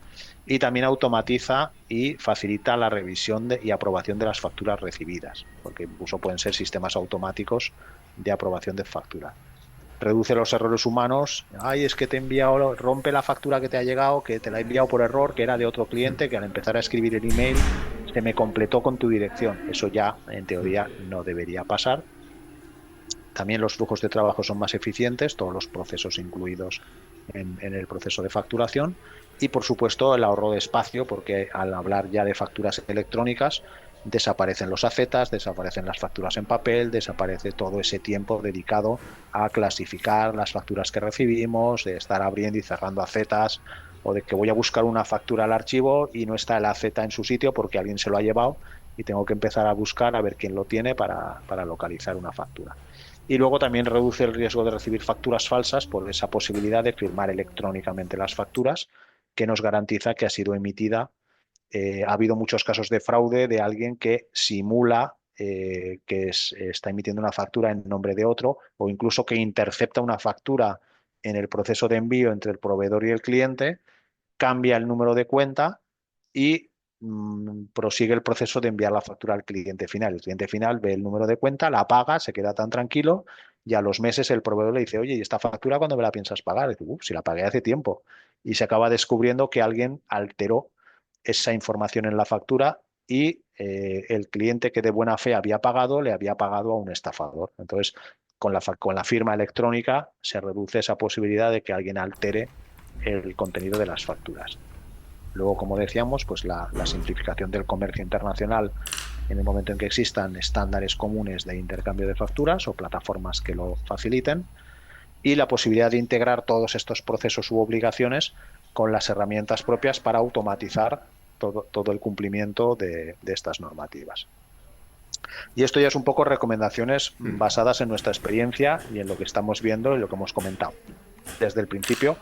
S2: Y también automatiza y facilita la revisión y aprobación de las facturas recibidas, porque incluso pueden ser sistemas automáticos de aprobación de factura. reduce los errores humanos. Ay, es que te he enviado, rompe la factura que te ha llegado, que te la he enviado por error, que era de otro cliente, que al empezar a escribir el email se me completó con tu dirección. Eso ya, en teoría, no debería pasar. También los flujos de trabajo son más eficientes, todos los procesos incluidos en el proceso de facturación. Y, por supuesto, el ahorro de espacio, porque al hablar ya de facturas electrónicas, desaparecen los acetas, desaparecen las facturas en papel, desaparece todo ese tiempo dedicado a clasificar las facturas que recibimos, de estar abriendo y cerrando acetas, o de que voy a buscar una factura al archivo y no está el aceta en su sitio porque alguien se lo ha llevado y tengo que empezar a buscar a ver quién lo tiene para localizar una factura. Y luego también reduce el riesgo de recibir facturas falsas por esa posibilidad de firmar electrónicamente las facturas, que nos garantiza que ha sido emitida. Ha habido muchos casos de fraude de alguien que simula está emitiendo una factura en nombre de otro, o incluso que intercepta una factura en el proceso de envío entre el proveedor y el cliente, cambia el número de cuenta y prosigue el proceso de enviar la factura al cliente final. El cliente final ve el número de cuenta, la paga, se queda tan tranquilo y a los meses el proveedor le dice, oye, ¿y esta factura cuándo me la piensas pagar? Y dice, si la pagué hace tiempo. Y se acaba descubriendo que alguien alteró esa información en la factura y el cliente que de buena fe había pagado, le había pagado a un estafador. Entonces, con la firma electrónica se reduce esa posibilidad de que alguien altere el contenido de las facturas. Luego, como decíamos, pues la simplificación del comercio internacional en el momento en que existan estándares comunes de intercambio de facturas o plataformas que lo faciliten, y la posibilidad de integrar todos estos procesos u obligaciones con las herramientas propias para automatizar todo el cumplimiento de estas normativas. Y esto ya es un poco recomendaciones basadas en nuestra experiencia y en lo que estamos viendo y lo que hemos comentado. Desde el principio,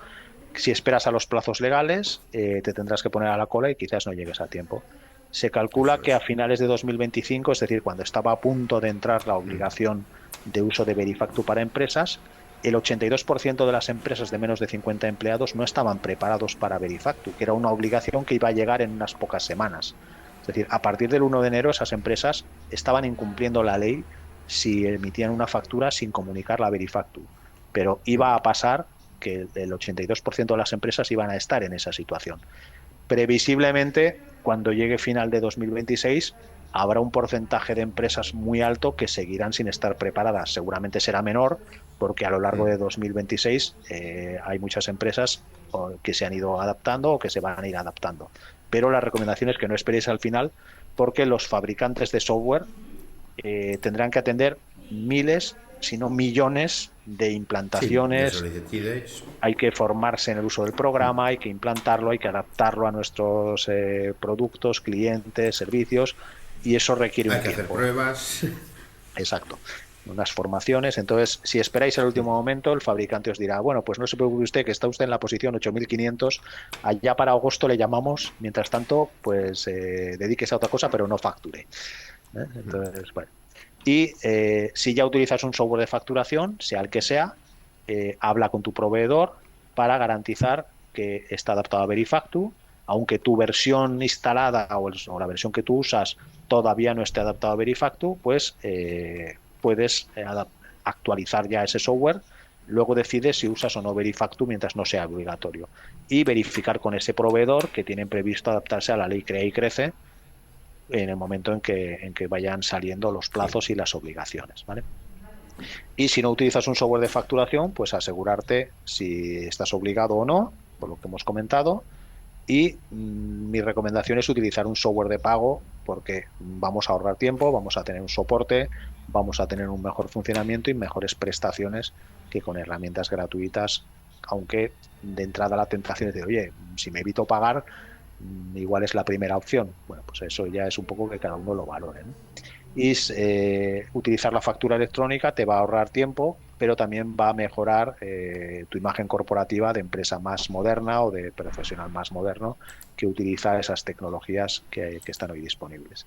S2: si esperas a los plazos legales, te tendrás que poner a la cola y quizás no llegues a tiempo. Se calcula que a finales de 2025, es decir, cuando estaba a punto de entrar la obligación de uso de Verifactu para empresas, el 82% de las empresas de menos de 50 empleados no estaban preparados para Verifactu, que era una obligación que iba a llegar en unas pocas semanas. Es decir, a partir del 1 de enero esas empresas estaban incumpliendo la ley si emitían una factura sin comunicar la Verifactu. Pero iba a pasar que el 82% de las empresas iban a estar en esa situación. Previsiblemente, cuando llegue final de 2026, habrá un porcentaje de empresas muy alto que seguirán sin estar preparadas. Seguramente será menor, porque a lo largo de 2026 hay muchas empresas que se han ido adaptando o que se van a ir adaptando. Pero la recomendación es que no esperéis al final, porque los fabricantes de software tendrán que atender miles, si no millones de implantaciones.
S1: Sí,
S2: hay que formarse en el uso del programa, hay que implantarlo, hay que adaptarlo a nuestros productos, clientes, servicios, y eso requiere un tiempo.
S1: Hay que hacer pruebas.
S2: Exacto. Unas formaciones. Entonces, si esperáis al último momento, el fabricante os dirá, bueno, pues no se preocupe usted, que está usted en la posición 8500, allá para agosto le llamamos, mientras tanto, pues dedíquese a otra cosa, pero no facture. Entonces, bueno. Y si ya utilizas un software de facturación, sea el que sea, habla con tu proveedor para garantizar que está adaptado a Verifactu, aunque tu versión instalada o la versión que tú usas todavía no esté adaptada a Verifactu, pues puedes actualizar ya ese software. Luego decides si usas o no Verifactu mientras no sea obligatorio. Y verificar con ese proveedor que tienen previsto adaptarse a la ley Crea y Crece en el momento en que vayan saliendo los plazos y las obligaciones, ¿vale? Y si no utilizas un software de facturación, pues asegurarte si estás obligado o no, por lo que hemos comentado. Y mi recomendación es utilizar un software de pago, porque vamos a ahorrar tiempo, vamos a tener un soporte, vamos a tener un mejor funcionamiento y mejores prestaciones que con herramientas gratuitas, aunque de entrada la tentación es de, oye, si me evito pagar, igual es la primera opción. Bueno, pues eso ya es un poco que cada uno lo valore, ¿no? Y utilizar la factura electrónica te va a ahorrar tiempo, pero también va a mejorar tu imagen corporativa de empresa más moderna o de profesional más moderno que utiliza esas tecnologías que están hoy disponibles.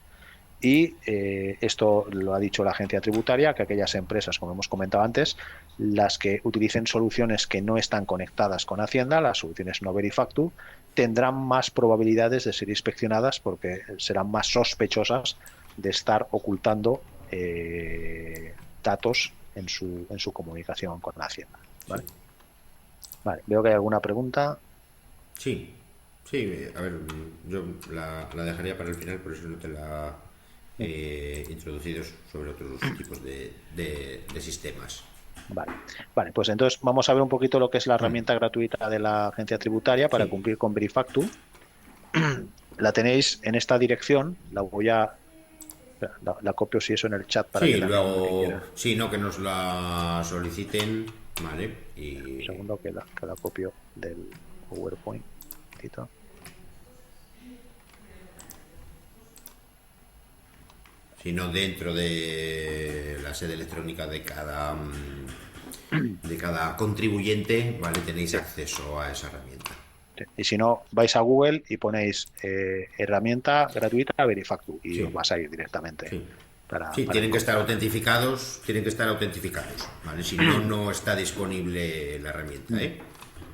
S2: Y esto lo ha dicho la agencia tributaria, que aquellas empresas, como hemos comentado antes, las que utilicen soluciones que no están conectadas con Hacienda, las soluciones no Verifactu, tendrán más probabilidades de ser inspeccionadas porque serán más sospechosas de estar ocultando datos en su comunicación con la Hacienda. ¿Vale? Vale, veo que hay alguna pregunta.
S1: Sí, sí, a ver, yo la dejaría para el final, por eso no te la he introducido sobre otros tipos de sistemas.
S2: Vale, pues entonces vamos a ver un poquito lo que es la herramienta gratuita de la agencia tributaria para
S1: Sí.
S2: cumplir con Verifactu. La tenéis en esta dirección, la copio si eso en el chat para que
S1: Sí,
S2: también el que
S1: luego,
S2: quiera.
S1: sí, no, que nos la soliciten, ¿vale?
S2: Un
S1: Y
S2: segundo que la copio del PowerPoint. Tito.
S1: si no, dentro de la sede electrónica de cada contribuyente, ¿vale? Tenéis acceso a esa herramienta.
S2: Y si no, vais a Google y ponéis herramienta gratuita Verifactu y os
S1: Sí,
S2: vas a ir directamente
S1: sí.
S2: para
S1: Sí, tienen que estar
S2: encontrar.
S1: autentificados, ¿vale? Si no, no está disponible la herramienta, ¿eh?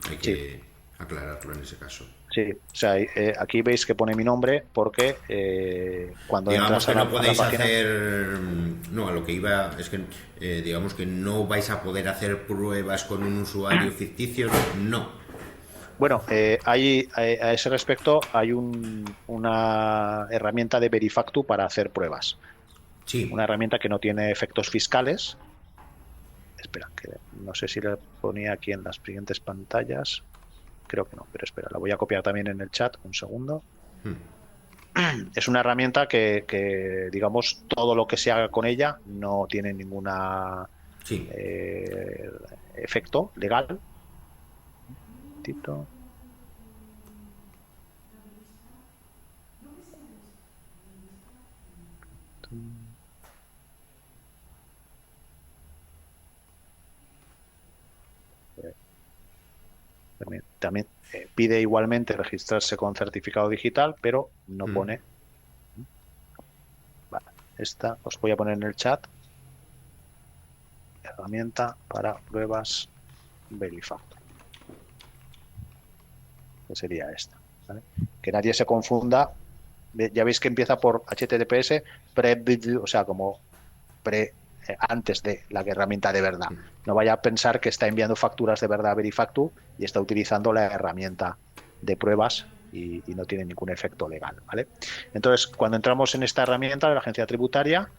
S1: Hay
S2: Sí,
S1: que aclararlo en ese caso.
S2: sí. O sea, aquí veis que pone mi nombre porque cuando
S1: Digamos
S2: entras
S1: que no
S2: a la
S1: podéis
S2: página.
S1: hacer, no, a lo que iba es que digamos que no vais a poder hacer pruebas con un usuario ficticio, no.
S2: Bueno, a ese respecto hay una herramienta de Verifactu para hacer pruebas. Una
S1: Sí,
S2: herramienta que no tiene efectos fiscales. Espera, que no sé si la ponía aquí en las siguientes pantallas. Creo que no, pero espera, la voy a copiar también en el chat. Un segundo. Es una herramienta digamos, todo lo que se haga con ella no tiene ninguna
S1: sí.
S2: efecto legal. Tito. También pide igualmente registrarse con certificado digital, pero no pone. Vale, esta os voy a poner en el chat. Herramienta para pruebas Verifactu. Que sería esta. ¿Vale? Que nadie se confunda. Ya veis que empieza por HTTPS, o sea, como antes de la herramienta de verdad. No vaya a pensar que está enviando facturas de verdad a Verifactu y está utilizando la herramienta de pruebas y no tiene ningún efecto legal, ¿vale? Entonces, cuando entramos en esta herramienta de la agencia tributaria,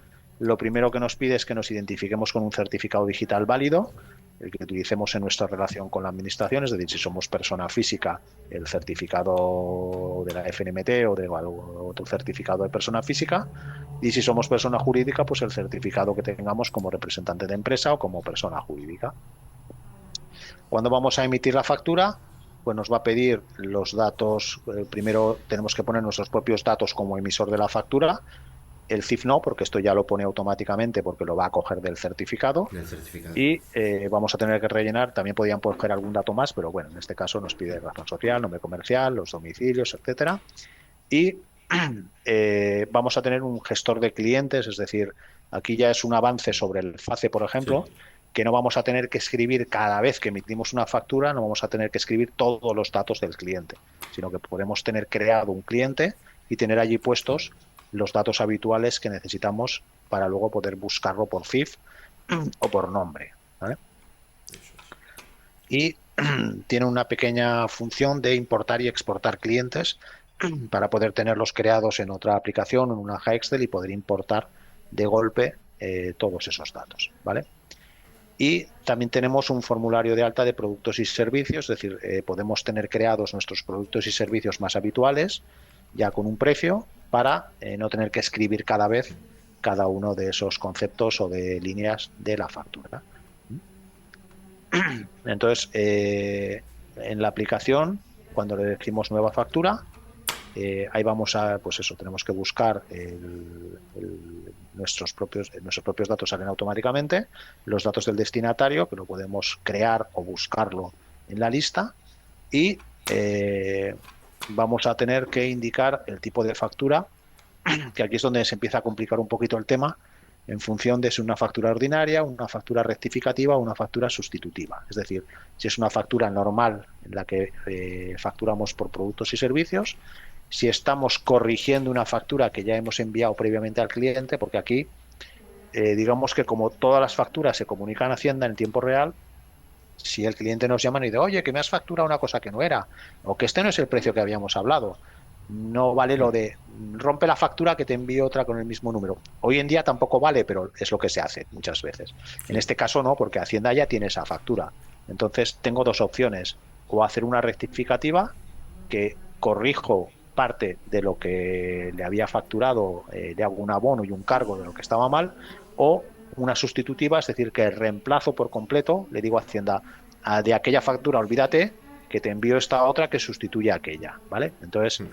S2: lo primero que nos pide es que nos identifiquemos con un certificado digital válido, el que utilicemos en nuestra relación con la administración, es decir, si somos persona física, el certificado de la FNMT o de otro certificado de persona física, y si somos persona jurídica, pues el certificado que tengamos como representante de empresa o como persona jurídica. Cuando vamos a emitir la factura, pues nos va a pedir los datos. Primero tenemos que poner nuestros propios datos como emisor de la factura. El CIF no, porque esto ya lo pone automáticamente porque lo va a coger del certificado.
S1: El certificado.
S2: Y vamos a tener que rellenar, también podían coger algún dato más, pero bueno, en este caso nos pide razón social, nombre comercial, los domicilios, etcétera. Y vamos a tener un gestor de clientes, es decir, aquí ya es un avance sobre el FACE, por ejemplo,
S1: Sí.
S2: que no vamos a tener que escribir cada vez que emitimos una factura, no vamos a tener que escribir todos los datos del cliente, sino que podemos tener creado un cliente y tener allí puestos los datos habituales que necesitamos para luego poder buscarlo por CIF o por nombre, ¿vale? Y tiene una pequeña función de importar y exportar clientes para poder tenerlos creados en otra aplicación, en una hoja Excel y poder importar de golpe todos esos datos, ¿vale? Y también tenemos un formulario de alta de productos y servicios, es decir, podemos tener creados nuestros productos y servicios más habituales, ya con un precio, para no tener que escribir cada vez cada uno de esos conceptos o de líneas de la factura. Entonces, en la aplicación, cuando le decimos nueva factura, ahí vamos a, pues eso, tenemos que buscar nuestros propios datos salen automáticamente, los datos del destinatario, que lo podemos crear o buscarlo en la lista, y vamos a tener que indicar el tipo de factura, que aquí es donde se empieza a complicar un poquito el tema, en función de si es una factura ordinaria, una factura rectificativa o una factura sustitutiva. Es decir, si es una factura normal en la que facturamos por productos y servicios, si estamos corrigiendo una factura que ya hemos enviado previamente al cliente, porque aquí digamos que como todas las facturas se comunican a Hacienda en tiempo real, si el cliente nos llama y dice, oye, que me has facturado una cosa que no era, o que este no es el precio que habíamos hablado, no vale lo de rompe la factura que te envío otra con el mismo número. Hoy en día tampoco vale, pero es lo que se hace muchas veces. En este caso no, porque Hacienda ya tiene esa factura. Entonces tengo dos opciones, o hacer una rectificativa que corrijo parte de lo que le había facturado, le hago un abono y un cargo de lo que estaba mal, o una sustitutiva, es decir, que reemplazo por completo, le digo a Hacienda, de aquella factura olvídate, que te envío esta otra que sustituye a aquella, ¿vale? Entonces,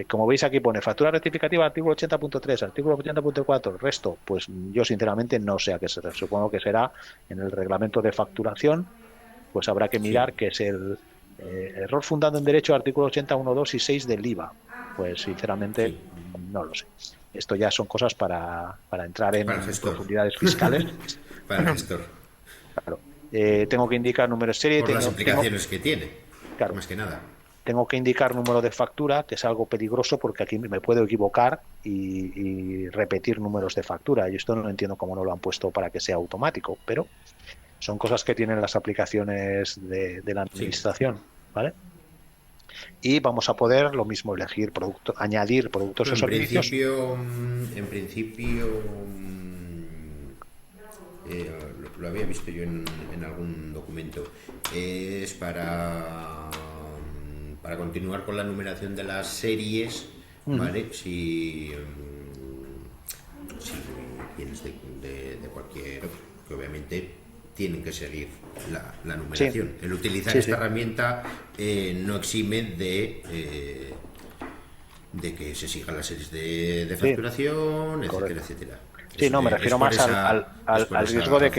S2: como veis aquí pone factura rectificativa, artículo 80.3, artículo 80.4, resto, pues yo sinceramente no sé a qué será, supongo que será en el reglamento de facturación, pues habrá que mirar que es el error fundado en derecho, artículo 80, 1, 2 y 6 del IVA. Pues sinceramente no lo sé. Esto ya son cosas para entrar en profundidades fiscales.
S1: Para el gestor.
S2: Claro. Tengo que indicar número de serie.
S1: Por las implicaciones que tiene,
S2: claro,
S1: más que nada.
S2: Tengo que indicar número de factura, que es algo peligroso porque aquí me puedo equivocar y repetir números de factura. Y esto no entiendo cómo no lo han puesto para que sea automático, pero son cosas que tienen las aplicaciones de la administración, ¿vale? Y vamos a poder lo mismo elegir producto, añadir productos o servicios.
S1: En principio lo había visto yo en algún documento. Es para continuar con la numeración de las series, ¿vale? Si vienes de cualquier, que obviamente tienen que seguir la numeración. Sí. El utilizar esta herramienta no exime de que se sigan las series de facturación, etcétera, etcétera.
S2: Sí, no, me refiero más al riesgo de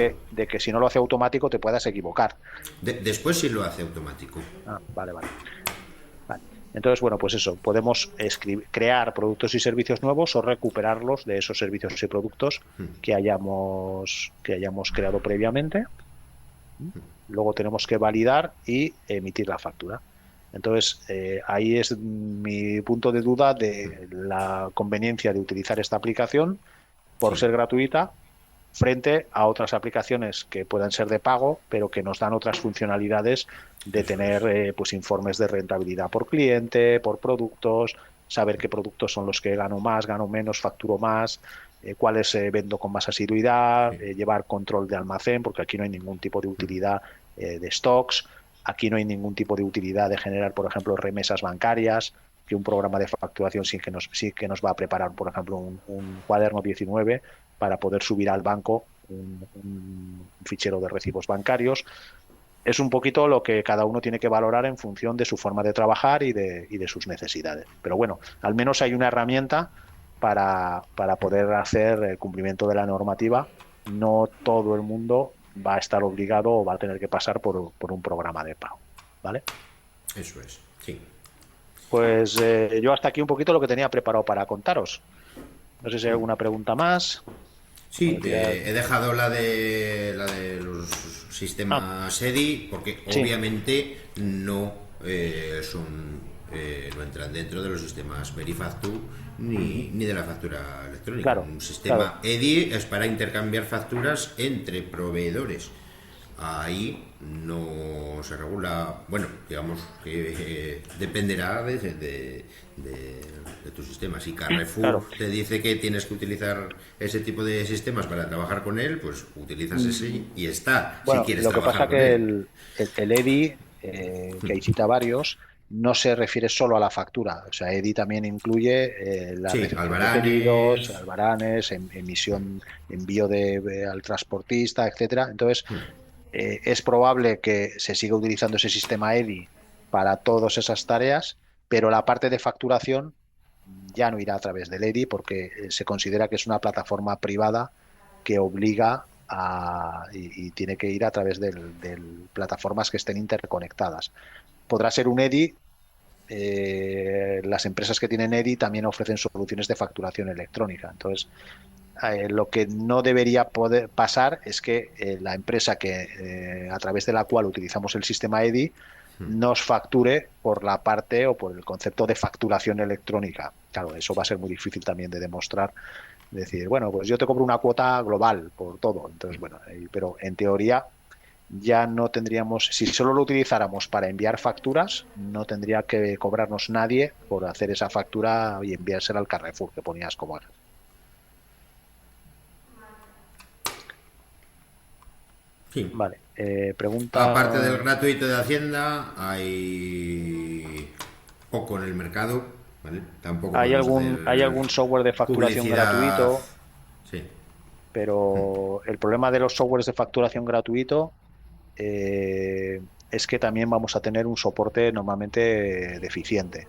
S2: que si no lo hace automático te puedas equivocar.
S1: Después sí lo hace automático.
S2: Vale. Entonces, bueno, pues eso, podemos crear productos y servicios nuevos o recuperarlos de esos servicios y productos que hayamos creado previamente. Luego tenemos que validar y emitir la factura. Entonces, ahí es mi punto de duda de la conveniencia de utilizar esta aplicación por ser gratuita frente a otras aplicaciones que puedan ser de pago, pero que nos dan otras funcionalidades de tener pues informes de rentabilidad por cliente, por productos, saber qué productos son los que gano más, gano menos, facturo más, cuáles vendo con más asiduidad, llevar control de almacén, porque aquí no hay ningún tipo de utilidad de stocks, aquí no hay ningún tipo de utilidad de generar, por ejemplo, remesas bancarias, que un programa de facturación sí que nos va a preparar, por ejemplo, un cuaderno 19 para poder subir al banco un fichero de recibos bancarios. Es un poquito lo que cada uno tiene que valorar en función de su forma de trabajar y de sus necesidades. Pero bueno, al menos hay una herramienta para poder hacer el cumplimiento de la normativa. No todo el mundo va a estar obligado o va a tener que pasar por un programa de pago, ¿vale?
S1: Eso es, sí.
S2: Pues yo hasta aquí un poquito lo que tenía preparado para contaros. No sé si hay alguna pregunta más.
S1: Sí, he dejado la de los sistemas EDI porque obviamente no entran dentro de los sistemas Verifactu ni de la factura electrónica.
S2: Claro,
S1: un sistema EDI es para intercambiar facturas entre proveedores. Ahí no se regula, bueno, digamos que dependerá de tu sistema. Si Carrefour te dice que tienes que utilizar ese tipo de sistemas para trabajar con él, pues utilizas ese y está.
S2: Bueno,
S1: si quieres
S2: lo que
S1: trabajar
S2: pasa que el EDI, que ahí cita varios, no se refiere solo a la factura. O sea, EDI también incluye la recepción de pedidos, albaranes, emisión, envío al transportista, etcétera. Entonces, es probable que se siga utilizando ese sistema EDI para todas esas tareas, pero la parte de facturación ya no irá a través del EDI porque se considera que es una plataforma privada que obliga y tiene que ir a través de plataformas que estén interconectadas. Podrá ser un EDI. Las empresas que tienen EDI también ofrecen soluciones de facturación electrónica. Entonces, lo que no debería poder pasar es que la empresa a través de la cual utilizamos el sistema EDI nos facture por la parte o por el concepto de facturación electrónica. Claro, eso va a ser muy difícil también de demostrar Decir, bueno, pues yo te cobro una cuota global por todo. Entonces, bueno, pero en teoría ya no tendríamos, si solo lo utilizáramos para enviar facturas, no tendría que cobrarnos nadie por hacer esa factura y enviársela al Carrefour, que ponías como era.
S1: Sí.
S2: Vale, pregunta...
S1: Aparte del gratuito de Hacienda, hay poco en el mercado, ¿vale? Tampoco podemos
S2: ¿Hay
S1: hacer
S2: algún software de facturación
S1: publicidad.
S2: gratuito?
S1: Sí,
S2: Pero el problema de los softwares de facturación gratuito es que también vamos a tener un soporte normalmente deficiente.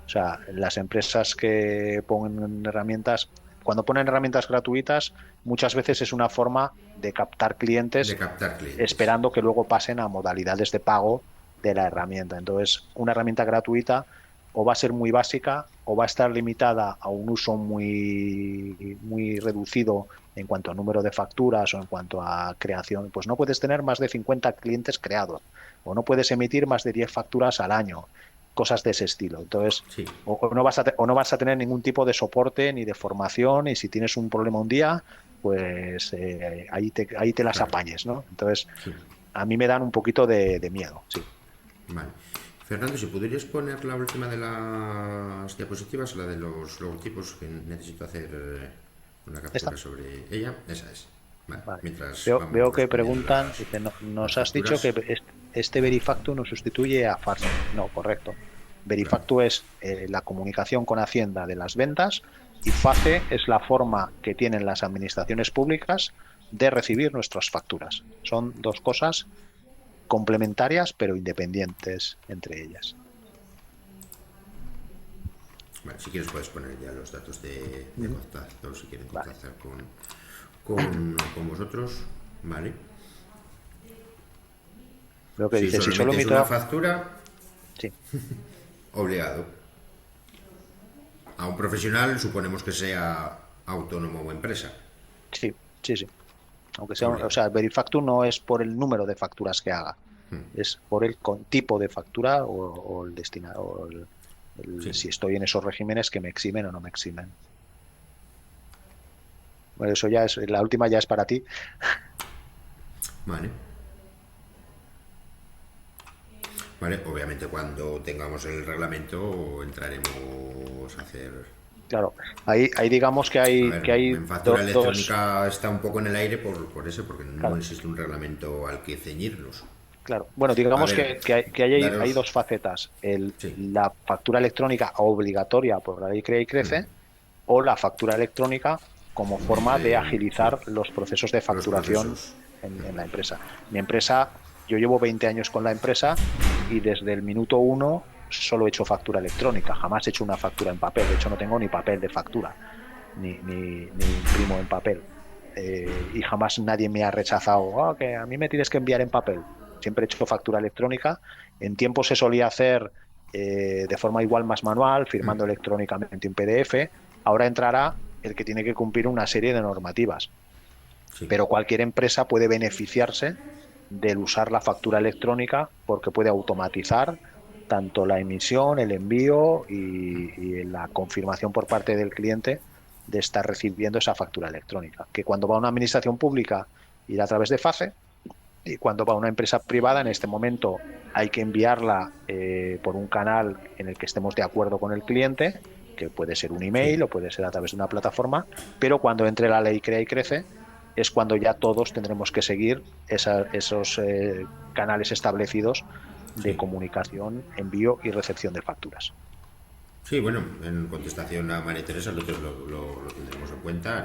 S2: O sea, las empresas que ponen herramientas, cuando ponen herramientas gratuitas, muchas veces es una forma de captar
S1: de
S2: clientes
S1: captar clientes.
S2: esperando que luego pasen a modalidades de pago de la herramienta. Entonces, una herramienta gratuita o va a ser muy básica o va a estar limitada a un uso muy reducido en cuanto a número de facturas o en cuanto a creación. Pues no puedes tener más de 50 clientes creados o no puedes emitir más de 10 facturas al año, cosas de ese estilo. Entonces,
S1: Sí,
S2: o no vas a tener ningún tipo de soporte ni de formación y si tienes un problema un día, pues ahí te las
S1: claro.
S2: apañes, ¿no? Entonces,
S1: Sí,
S2: a mí me dan un poquito de miedo, sí.
S1: vale. Fernando, si pudieras poner la última de las diapositivas, la de los logotipos, que necesito hacer una
S2: ¿Esta?
S1: captura sobre ella, esa es. Vale.
S2: Vale.
S1: Mientras vamos
S2: Veo que
S1: respondiendo
S2: preguntan, dice,
S1: las
S2: nos has dicho
S1: facturas,
S2: que este Verifactu nos sustituye a Farsa. No, correcto.
S1: claro.
S2: Verifactu es la comunicación con Hacienda de las ventas y FACE es la forma que tienen las administraciones públicas de recibir nuestras facturas. Son dos cosas complementarias pero independientes entre ellas.
S1: Vale, si quieres puedes poner ya los datos de
S2: Ujú.
S1: contacto, si quieren
S2: Vale.
S1: contactar con vosotros, ¿vale?
S2: Veo que
S1: Si
S2: dice, si solo
S1: solamente es una
S2: emito...
S1: factura,
S2: Sí,
S1: obligado. A un profesional suponemos que sea autónomo o empresa,
S2: sí, sí, sí. Aunque sea, o
S1: obligado.
S2: sea, Verifactu no es por el número de facturas que haga, es por el tipo de factura o el destinado,
S1: Sí,
S2: si estoy en esos regímenes que me eximen o no me eximen. Bueno, eso ya es, la última ya es para ti.
S1: vale. Vale, obviamente cuando tengamos el reglamento entraremos a hacer.
S2: Claro, ahí digamos que
S1: A
S2: hay,
S1: ver,
S2: que hay
S1: en factura
S2: dos,
S1: electrónica está un poco en el aire por eso, porque no
S2: claro,
S1: existe un reglamento al que ceñirnos.
S2: claro. Bueno,
S1: A
S2: digamos
S1: ver,
S2: hay
S1: daros.
S2: dos facetas.
S1: Sí,
S2: La factura electrónica obligatoria por la ley Crea y Crece o la factura electrónica como forma de
S1: sí,
S2: agilizar los procesos de
S1: los
S2: facturación
S1: procesos.
S2: en la empresa. Mi empresa, yo llevo 20 años con la empresa y desde el minuto uno solo he hecho factura electrónica, jamás he hecho una factura en papel. De hecho, no tengo ni papel de factura, ni imprimo en papel. Y jamás nadie me ha rechazado, "Oh, que a mí me tienes que enviar en papel". Siempre he hecho factura electrónica. En tiempo se solía hacer de forma igual más manual, firmando electrónicamente un PDF. Ahora entrará el que tiene que cumplir una serie de normativas,
S1: Sí,
S2: pero cualquier empresa puede beneficiarse del usar la factura electrónica porque puede automatizar tanto la emisión, el envío y la confirmación por parte del cliente de estar recibiendo esa factura electrónica. Que cuando va a una administración pública irá a través de FACE y cuando va a una empresa privada en este momento hay que enviarla por un canal en el que estemos de acuerdo con el cliente, que puede ser un
S1: sí.
S2: email o puede ser a través de una plataforma, pero cuando entre la ley Crea y Crece es cuando ya todos tendremos que seguir esos canales establecidos de
S1: Sí.
S2: comunicación, envío y recepción de facturas.
S1: Sí, bueno, en contestación a María Teresa nosotros lo tendremos en cuenta,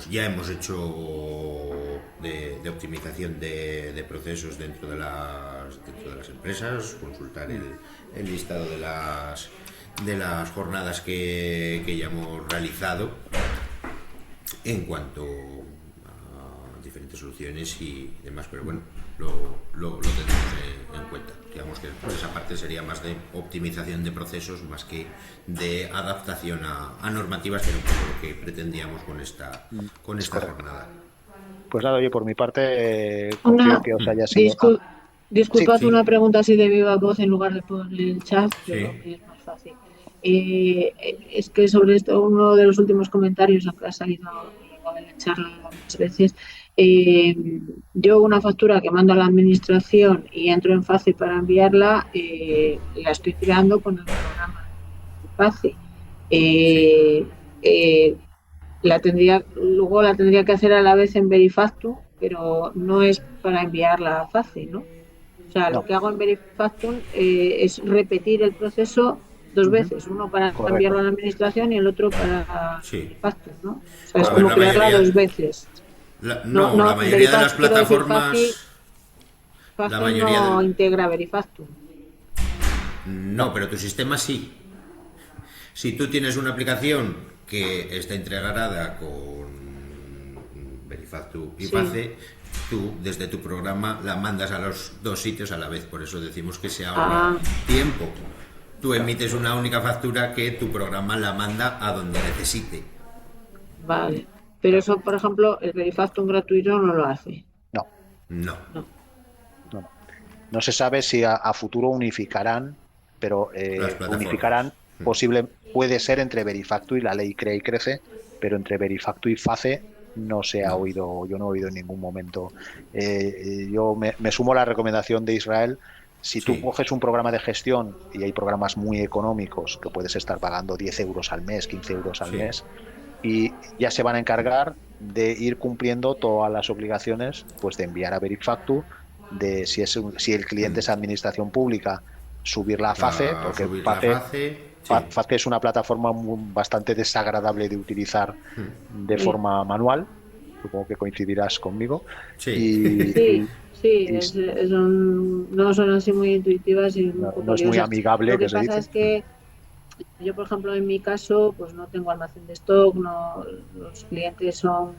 S1: ya hemos hecho de optimización de procesos dentro de las empresas, consultar el listado de las jornadas que ya hemos realizado en cuanto a diferentes soluciones y demás, pero bueno, lo tendremos en cuenta. Digamos que por esa parte sería más de optimización de procesos más que de adaptación a normativas, que era un poco lo que pretendíamos con
S2: Es
S1: esta
S2: correcto.
S1: jornada.
S2: Pues nada, oye, por mi parte, confío
S3: Una,
S2: que os haya sido...
S3: discul-
S2: Sí,
S3: disculpad
S1: Sí,
S3: una pregunta así de viva voz en lugar de por el chat, pero
S1: sí,
S3: es más fácil. Es que sobre esto, uno de los últimos comentarios, aunque ha salido en la charla muchas veces, eh, yo una factura que mando a la administración y entro en FACE para enviarla, la estoy creando con el programa de FACE.
S1: Sí.
S3: Eh, luego la tendría que hacer a la vez en Verifactu, pero no es para enviarla a FACE, ¿no? O sea, lo
S2: No,
S3: que hago en Verifactum es repetir el proceso dos
S2: ujú,
S3: veces, uno para enviarlo
S2: correcto.
S3: a la administración y el otro para
S1: Sí.
S3: Verifactum, ¿no? O sea, es
S1: A ver,
S3: como
S1: la
S3: crearla
S1: mayoría,
S3: dos veces. No,
S1: no, la
S3: no,
S1: mayoría de las
S3: Quiero decir,
S1: plataformas, la
S3: FACE
S1: mayoría
S3: no
S1: del,
S3: integra Verifactum.
S2: No,
S1: no, pero tu sistema sí. Si tú tienes una aplicación que está integrada con Verifactu y
S3: Sí.
S1: Face, tú desde tu programa la mandas a los dos sitios a la vez. Por eso decimos que se ahorra
S3: Ah,
S1: tiempo. Tú emites una única factura que tu programa la manda a donde necesite.
S3: vale. Pero eso, por ejemplo, el Verifactum gratuito no lo hace.
S2: no,
S1: No.
S3: No.
S2: no, no. No se sabe si a futuro unificarán, pero
S1: Las plataformas.
S2: unificarán puede ser entre Verifactu y la ley Crea y Crece, pero entre Verifactu y FACE no se ha
S1: No.
S2: oído, yo no he oído en ningún momento. Yo me sumo a la recomendación de Israel. Si tú
S1: Sí.
S2: coges un programa de gestión y hay programas muy económicos que puedes estar pagando 10 euros al mes, 15 euros al
S1: Sí.
S2: mes, y ya se van a encargar de ir cumpliendo todas las obligaciones, pues de enviar a Verifactu, de si el cliente es administración pública, subirla a FACE, porque
S1: Subir la fase. Sí.
S2: FACE es una plataforma bastante desagradable de utilizar de
S3: Sí.
S2: forma manual, supongo que coincidirás conmigo,
S1: Sí.
S2: y,
S3: Sí, sí,
S2: y
S3: no son así muy intuitivas y un
S2: no,
S3: poco
S2: no es muy
S3: liosas. Lo
S2: amigable, que
S3: que
S2: se
S3: pasa
S2: dice.
S3: es que yo, por ejemplo, en mi caso, pues no tengo almacén de stock, no, los clientes son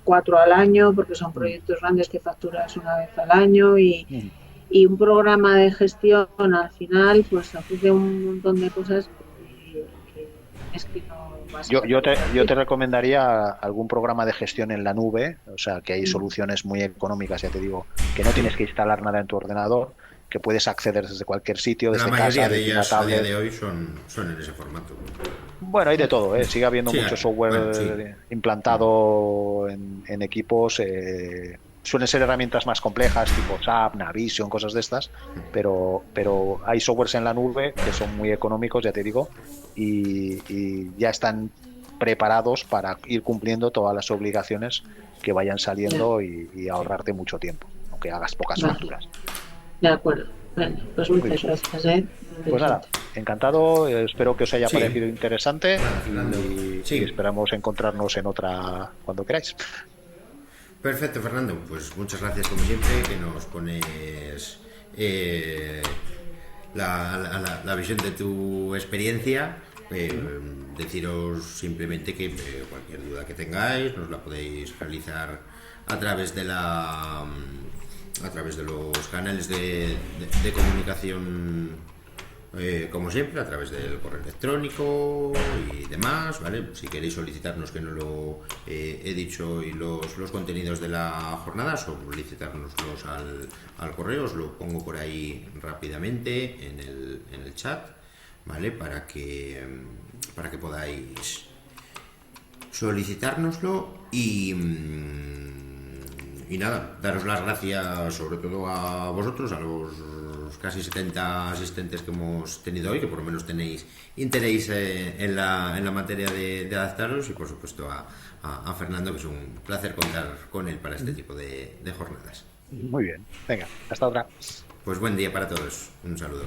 S3: 4 al año porque son
S2: Mm,
S3: proyectos grandes que facturas una vez al año
S2: mm.
S3: y un programa de gestión al final pues ofrece un montón de cosas que es que no vas a
S2: Yo,
S3: poder
S2: yo te, yo te
S3: compartir.
S2: recomendaría algún programa de gestión en la nube, o sea, que hay soluciones muy económicas, ya te digo, que no tienes que instalar nada en tu ordenador, que puedes acceder desde cualquier sitio,
S1: La
S2: desde casa,
S1: mayoría de
S2: desde una
S1: ellas a día
S2: tablet.
S1: de hoy son en ese formato.
S2: Bueno, hay de todo, ¿eh? Sigue habiendo
S1: Sí,
S2: mucho
S1: bueno, sí.
S2: software implantado en equipos. Suelen ser herramientas más complejas, tipo SAP, Navision, cosas de estas, pero hay softwares en la nube que son muy económicos, ya te digo, y ya están preparados para ir cumpliendo todas las obligaciones que vayan
S3: Ya,
S2: saliendo y ahorrarte mucho tiempo, aunque hagas pocas
S3: vale,
S2: facturas.
S3: de acuerdo. Bueno, pues
S2: Muy
S3: muchas
S2: bien.
S3: gracias, ¿eh?
S2: Pues nada,
S3: Interesante.
S2: encantado, espero que os haya
S1: Sí.
S2: parecido interesante
S1: Nada, Fernando.
S2: y
S1: Sí.
S2: esperamos encontrarnos en otra cuando queráis.
S1: Perfecto, Fernando. Pues muchas gracias como siempre que nos pones la visión de tu experiencia. Deciros simplemente que cualquier duda que tengáis nos la podéis realizar a través de a través de los canales de comunicación, como siempre, a través del correo electrónico y demás, ¿vale? Si queréis solicitarnos, que no lo he dicho, y los contenidos de la jornada, solicitárnoslos al correo, os lo pongo por ahí rápidamente en el chat, ¿vale? Para que podáis solicitárnoslo y nada, daros las gracias sobre todo a vosotros, a los casi 70 asistentes que hemos tenido hoy, que por lo menos tenéis interés en la materia de adaptaros, y por supuesto a Fernando, que es un placer contar con él para este tipo de jornadas.
S2: Muy bien, venga, hasta otra.
S1: Pues buen día para todos, un saludo.